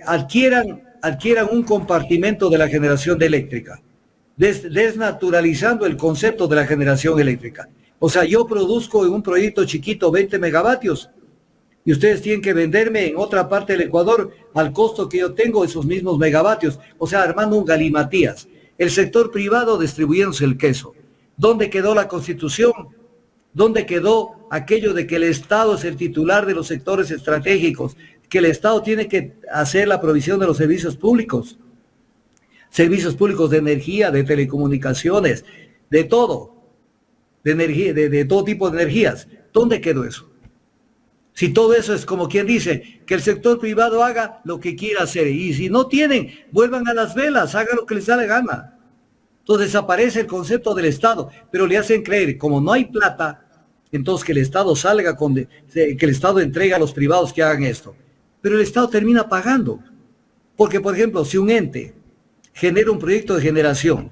adquieran un compartimento de la generación eléctrica, desnaturalizando el concepto de la generación eléctrica. O sea, yo produzco en un proyecto chiquito 20 megavatios y ustedes tienen que venderme en otra parte del Ecuador al costo que yo tengo esos mismos megavatios. O sea, armando un galimatías. El sector privado distribuyéndose el queso. ¿Dónde quedó la Constitución? ¿Dónde quedó aquello de que el Estado es el titular de los sectores estratégicos? Que el Estado tiene que hacer la provisión de los servicios públicos de energía, de telecomunicaciones, de todo, de energía, de todo tipo de energías. ¿Dónde quedó eso? Si todo eso es como quien dice, que el sector privado haga lo que quiera hacer, y si no tienen, vuelvan a las velas, hagan lo que les da la gana. Entonces desaparece el concepto del Estado, pero le hacen creer, como no hay plata, entonces que el Estado salga que el Estado entregue a los privados que hagan esto. Pero el Estado termina pagando. Porque, por ejemplo, si un ente genera un proyecto de generación,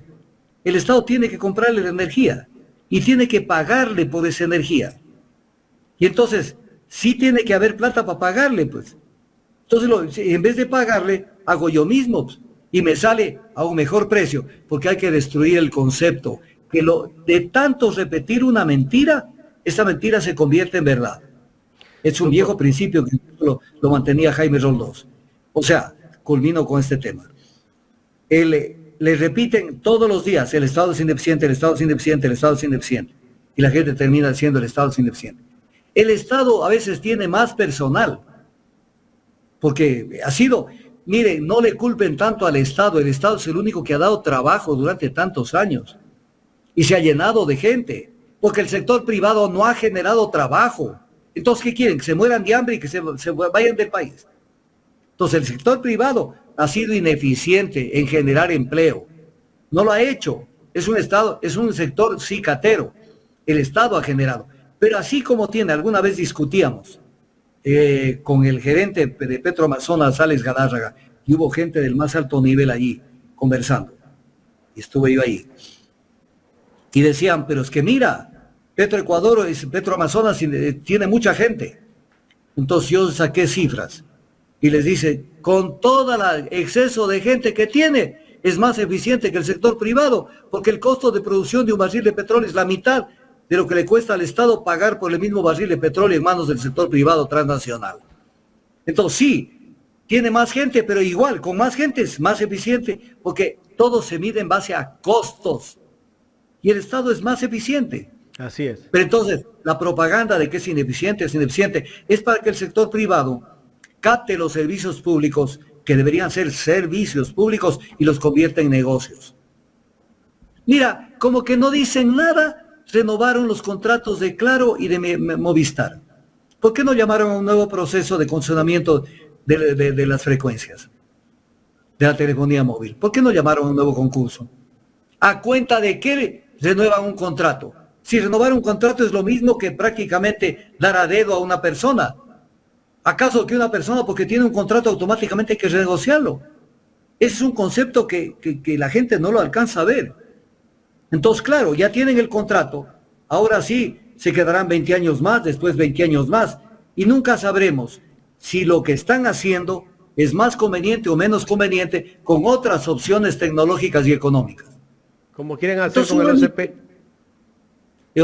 el Estado tiene que comprarle la energía y tiene que pagarle por esa energía. Y entonces, sí tiene que haber plata para pagarle, pues. Entonces, en vez de pagarle, hago yo mismo, pues, y me sale a un mejor precio, porque hay que destruir el concepto, que de tanto repetir una mentira, esa mentira se convierte en verdad. Es un viejo principio que lo mantenía Jaime Roldós. O sea, culmino con este tema. Le repiten todos los días, el Estado es ineficiente, el Estado es ineficiente, el Estado es ineficiente. Y la gente termina diciendo el Estado es ineficiente. El Estado a veces tiene más personal, porque ha sido, miren, no le culpen tanto al Estado, el Estado es el único que ha dado trabajo durante tantos años y se ha llenado de gente, porque el sector privado no ha generado trabajo. Entonces, ¿qué quieren? Que se mueran de hambre y que se vayan del país. Entonces, el sector privado ha sido ineficiente en generar empleo. No lo ha hecho. Es un sector cicatero. El Estado ha generado. Pero así como tiene, alguna vez discutíamos con el gerente de Petroamazonas, Alex Galárraga, y hubo gente del más alto nivel allí conversando. Y estuve yo ahí. Y decían, pero es que mira, Petroamazonas tiene mucha gente. Entonces yo saqué cifras y les dice, con todo el exceso de gente que tiene, es más eficiente que el sector privado, porque el costo de producción de un barril de petróleo es la mitad de lo que le cuesta al Estado pagar por el mismo barril de petróleo en manos del sector privado transnacional. Entonces sí, tiene más gente, pero igual, con más gente es más eficiente, porque todo se mide en base a costos. Y el Estado es más eficiente. Así es. Pero entonces, la propaganda de que es ineficiente, es para que el sector privado capte los servicios públicos, que deberían ser servicios públicos, y los convierta en negocios. Mira, como que no dicen nada, renovaron los contratos de Claro y de Movistar. ¿Por qué no llamaron a un nuevo proceso de condicionamiento de las frecuencias de la telefonía móvil? ¿Por qué no llamaron a un nuevo concurso? ¿A cuenta de qué renuevan un contrato? Si renovar un contrato es lo mismo que prácticamente dar a dedo a una persona. ¿Acaso que una persona, porque tiene un contrato, automáticamente hay que renegociarlo? Ese es un concepto que la gente no lo alcanza a ver. Entonces, claro, ya tienen el contrato, ahora sí se quedarán 20 años más, después 20 años más, y nunca sabremos si lo que están haciendo es más conveniente o menos conveniente con otras opciones tecnológicas y económicas. Como quieren hacer Entonces, con el OCP. El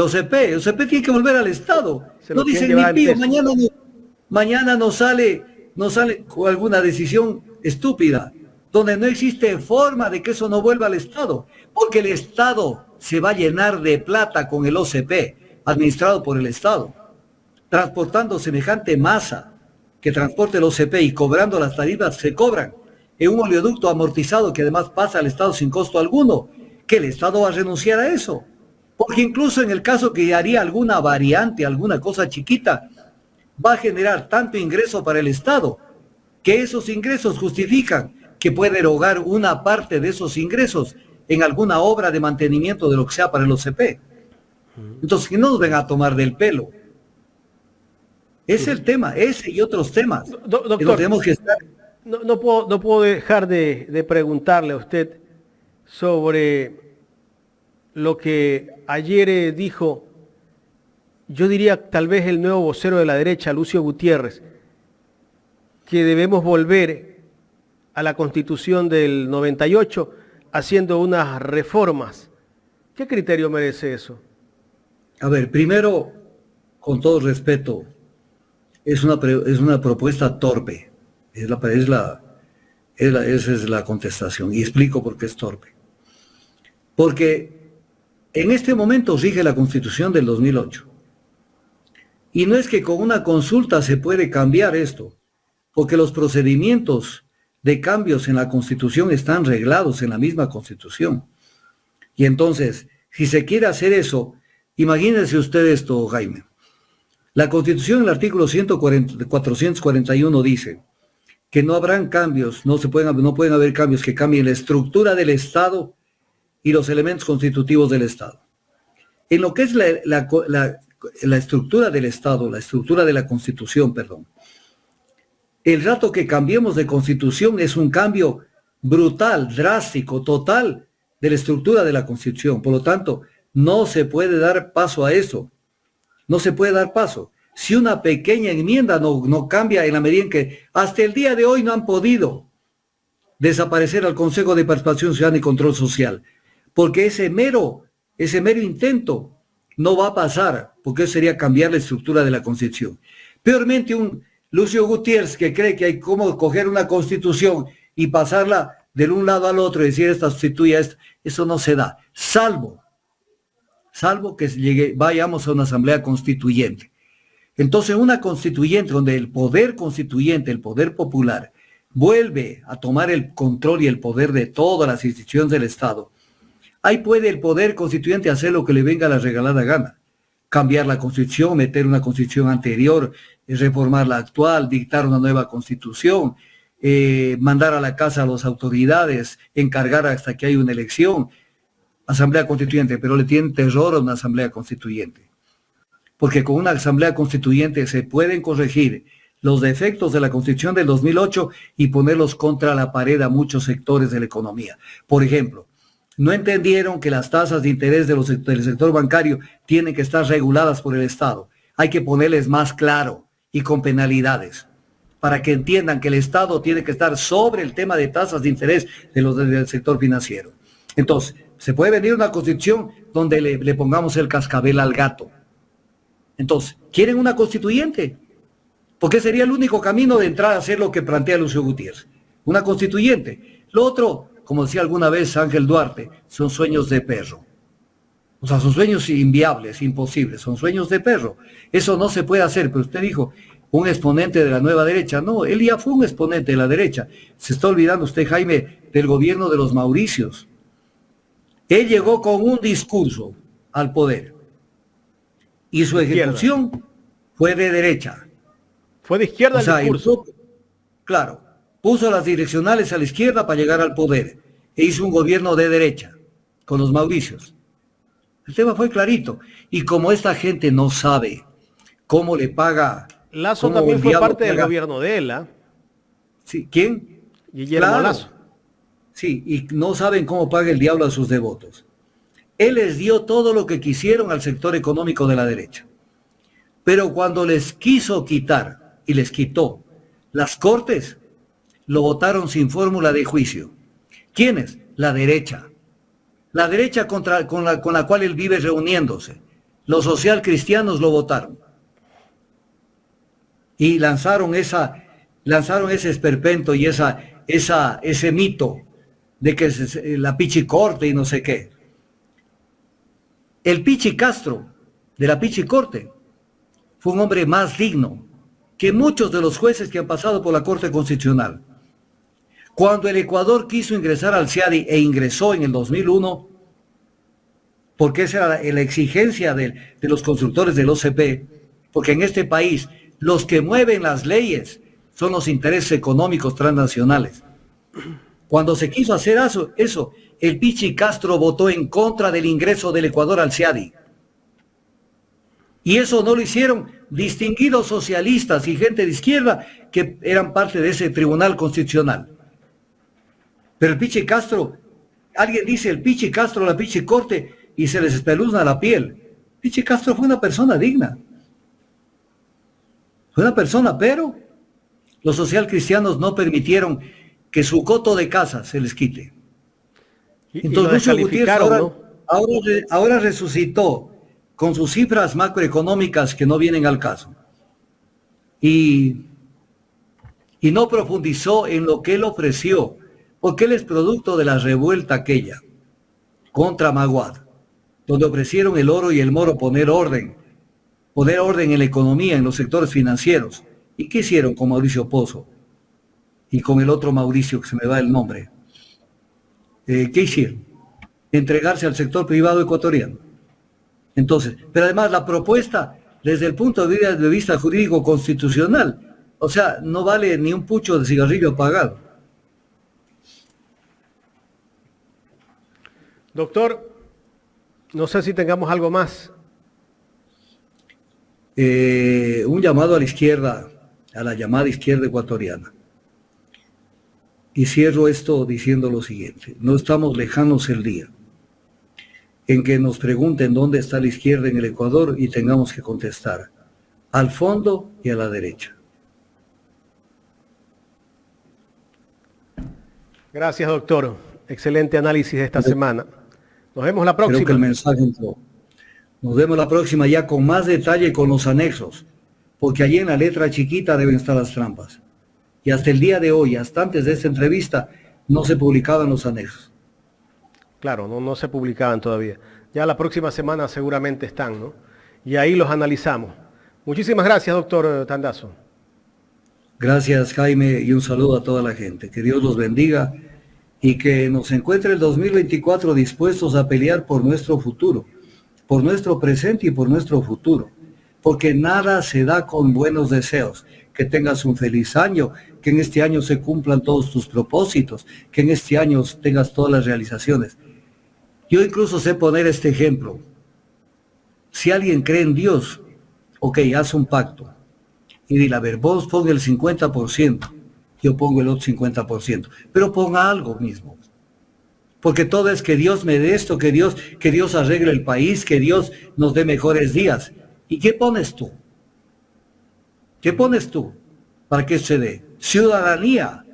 OCP tiene que volver al Estado. No dicen ni llevar pío, antes. mañana nos sale con alguna decisión estúpida, donde no existe forma de que eso no vuelva al Estado, porque el Estado se va a llenar de plata con el OCP, administrado por el Estado, transportando semejante masa que transporte el OCP y cobrando las tarifas se cobran en un oleoducto amortizado que además pasa al Estado sin costo alguno, que el Estado va a renunciar a eso. Porque incluso en el caso que haría alguna variante, alguna cosa chiquita, va a generar tanto ingreso para el Estado, que esos ingresos justifican que puede erogar una parte de esos ingresos en alguna obra de mantenimiento de lo que sea para el OCP. Entonces, que no nos vengan a tomar del pelo. Es el tema, ese y otros temas. Doctor, que nos tenemos que estar... no puedo dejar de preguntarle a usted sobre lo que ayer dijo, yo diría tal vez el nuevo vocero de la derecha, Lucio Gutiérrez, que debemos volver a la Constitución del 98 haciendo unas reformas. ¿Qué criterio merece eso? A ver, primero, con todo respeto, es una propuesta torpe. Esa es la contestación. Y explico por qué es torpe. Porque en este momento rige la Constitución del 2008. Y no es que con una consulta se puede cambiar esto, porque los procedimientos de cambios en la Constitución están reglados en la misma Constitución. Y entonces, si se quiere hacer eso, imagínense usted esto, Jaime. La Constitución, en el artículo 441 dice que no habrán cambios, no pueden haber cambios que cambien la estructura del Estado y los elementos constitutivos del Estado. En lo que es la estructura del Estado, la estructura de la Constitución, perdón, el rato que cambiemos de Constitución es un cambio brutal, drástico, total de la estructura de la Constitución. Por lo tanto, no se puede dar paso a eso. No se puede dar paso. Si una pequeña enmienda no cambia en la medida en que hasta el día de hoy no han podido desaparecer al Consejo de Participación Ciudadana y Control Social, porque ese mero intento no va a pasar, porque eso sería cambiar la estructura de la Constitución. Peormente un Lucio Gutiérrez que cree que hay como coger una Constitución y pasarla de un lado al otro y decir esta sustituye a esta, eso no se da, salvo que vayamos a una asamblea constituyente. Entonces una constituyente donde el poder constituyente, el poder popular, vuelve a tomar el control y el poder de todas las instituciones del Estado, ahí puede el poder constituyente hacer lo que le venga a la regalada gana. Cambiar la Constitución, meter una Constitución anterior, reformar la actual, dictar una nueva Constitución, mandar a la casa a las autoridades, encargar hasta que haya una elección. Asamblea Constituyente, pero le tienen terror a una Asamblea Constituyente. Porque con una Asamblea Constituyente se pueden corregir los defectos de la Constitución del 2008 y ponerlos contra la pared a muchos sectores de la economía. Por ejemplo, no entendieron que las tasas de interés del sector bancario tienen que estar reguladas por el Estado. Hay que ponerles más claro y con penalidades para que entiendan que el Estado tiene que estar sobre el tema de tasas de interés del sector financiero. Entonces, Se puede venir una constitución donde le pongamos el cascabel al gato. Entonces, ¿quieren una constituyente? Porque sería el único camino de entrar a hacer lo que plantea Lucio Gutiérrez. Una constituyente. Lo otro, como decía alguna vez Ángel Duarte, son sueños de perro. O sea, son sueños inviables, imposibles, son sueños de perro. Eso no se puede hacer, pero usted dijo, un exponente de la nueva derecha. No, él ya fue un exponente de la derecha. Se está olvidando usted, Jaime, del gobierno de los Mauricios. Él llegó con un discurso al poder y su ejecución fue de derecha. Fue de izquierda el discurso. Claro, puso las direccionales a la izquierda para llegar al poder e hizo un gobierno de derecha con los Mauricios. El tema fue clarito. Y como esta gente no sabe cómo le paga... Lazo también fue parte del gobierno de él, ¿ah? Sí, ¿quién? Guillermo Lazo. Sí, y no saben cómo paga el diablo a sus devotos. Él les dio todo lo que quisieron al sector económico de la derecha. Pero cuando les quiso quitar, y les quitó, las cortes, lo votaron sin fórmula de juicio. ¿Quiénes? La derecha. La derecha con la cual él vive reuniéndose. Los socialcristianos lo votaron. Y lanzaron ese esperpento y ese mito de que es la Pichicorte y no sé qué. El Pichi Castro de la Pichicorte fue un hombre más digno que muchos de los jueces que han pasado por la Corte Constitucional. Cuando el Ecuador quiso ingresar al CIADI e ingresó en el 2001, porque esa era la exigencia de los constructores del OCP, porque en este país los que mueven las leyes son los intereses económicos transnacionales. Cuando se quiso hacer eso, el Pichi Castro votó en contra del ingreso del Ecuador al CIADI. Y eso no lo hicieron distinguidos socialistas y gente de izquierda que eran parte de ese tribunal constitucional. Pero el Pichi Castro, alguien dice el Pichi Castro, la Pichicorte, y se les espeluzna la piel. Pichi Castro fue una persona digna. Fue una persona, pero los socialcristianos no permitieron que su coto de casa se les quite. Entonces Lucio Gutiérrez ahora resucitó con sus cifras macroeconómicas que no vienen al caso. Y no profundizó en lo que él ofreció, porque él es producto de la revuelta aquella contra Maguad, donde ofrecieron el oro y el moro poner orden en la economía, en los sectores financieros. ¿Y qué hicieron con Mauricio Pozo? Y con el otro Mauricio, que se me va el nombre. ¿Qué hicieron? Entregarse al sector privado ecuatoriano. Entonces, pero además la propuesta, desde el punto de vista jurídico constitucional, o sea, no vale ni un pucho de cigarrillo apagado. Doctor, no sé si tengamos algo más. Un llamado a la izquierda, a la llamada izquierda ecuatoriana. Y cierro esto diciendo lo siguiente: no estamos lejanos el día en que nos pregunten dónde está la izquierda en el Ecuador y tengamos que contestar al fondo y a la derecha. Gracias, doctor. Excelente análisis de esta semana. Nos vemos la próxima. Creo que el mensaje entró. Nos vemos la próxima ya con más detalle con los anexos, porque allí en la letra chiquita deben estar las trampas. Y hasta el día de hoy, hasta antes de esta entrevista, no se publicaban los anexos. Claro, no se publicaban todavía. Ya la próxima semana seguramente están, ¿no? Y ahí los analizamos. Muchísimas gracias, doctor Tandazo. Gracias, Jaime, y un saludo a toda la gente. Que Dios los bendiga y que nos encuentre el 2024 dispuestos a pelear por nuestro futuro, por nuestro presente y por nuestro futuro. Porque nada se da con buenos deseos. Que tengas un feliz año, que en este año se cumplan todos tus propósitos, que en este año tengas todas las realizaciones. Yo incluso sé poner este ejemplo. Si alguien cree en Dios, ok, haz un pacto. Y dile, a ver, vos ponga el 50%, yo pongo el otro 50%. Pero ponga algo mismo. Porque todo es que Dios me dé esto, que Dios arregle el país, que Dios nos dé mejores días. ¿Y qué pones tú? ¿Qué pones tú para que se dé? Ciudadanía,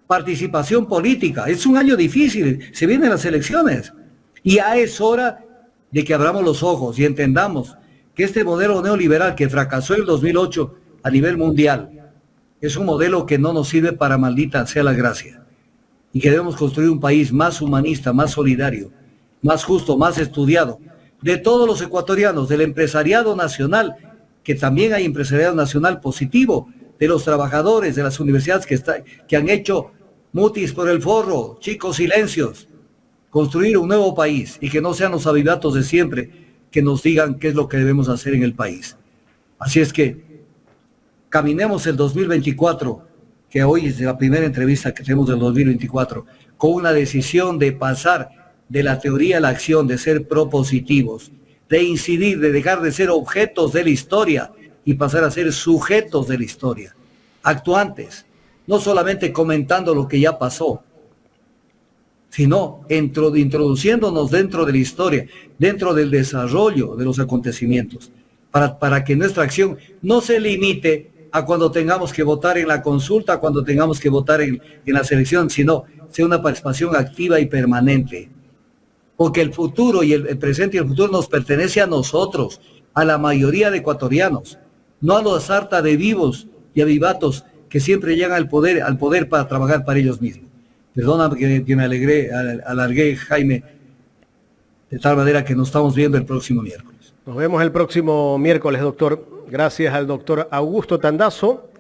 participación política. Es un año difícil, se vienen las elecciones. Y ya es hora de que abramos los ojos y entendamos que este modelo neoliberal que fracasó en el 2008 a nivel mundial es un modelo que no nos sirve para maldita sea la gracia. Y que debemos construir un país más humanista, más solidario, más justo, más estudiado, de todos los ecuatorianos, del empresariado nacional, que también hay empresariado nacional positivo, de los trabajadores de las universidades que han hecho mutis por el forro, chicos silencios, construir un nuevo país y que no sean los avivatos de siempre que nos digan qué es lo que debemos hacer en el país. Así es que caminemos el 2024, que hoy es la primera entrevista que tenemos del 2024, con una decisión de pasar de la teoría a la acción, de ser propositivos, de incidir, de dejar de ser objetos de la historia y pasar a ser sujetos de la historia, actuantes, no solamente comentando lo que ya pasó, sino introduciéndonos dentro de la historia, dentro del desarrollo de los acontecimientos, para que nuestra acción no se limite a cuando tengamos que votar en la consulta, cuando tengamos que votar en la selección, sino sea una participación activa y permanente. Porque el futuro y el presente y el futuro nos pertenece a nosotros, a la mayoría de ecuatorianos, no a los sarta de vivos y avivatos que siempre llegan al poder para trabajar para ellos mismos. Perdona que me alargué, Jaime, de tal manera que nos estamos viendo el próximo miércoles. Nos vemos el próximo miércoles, doctor. Gracias al doctor Augusto Tandazo.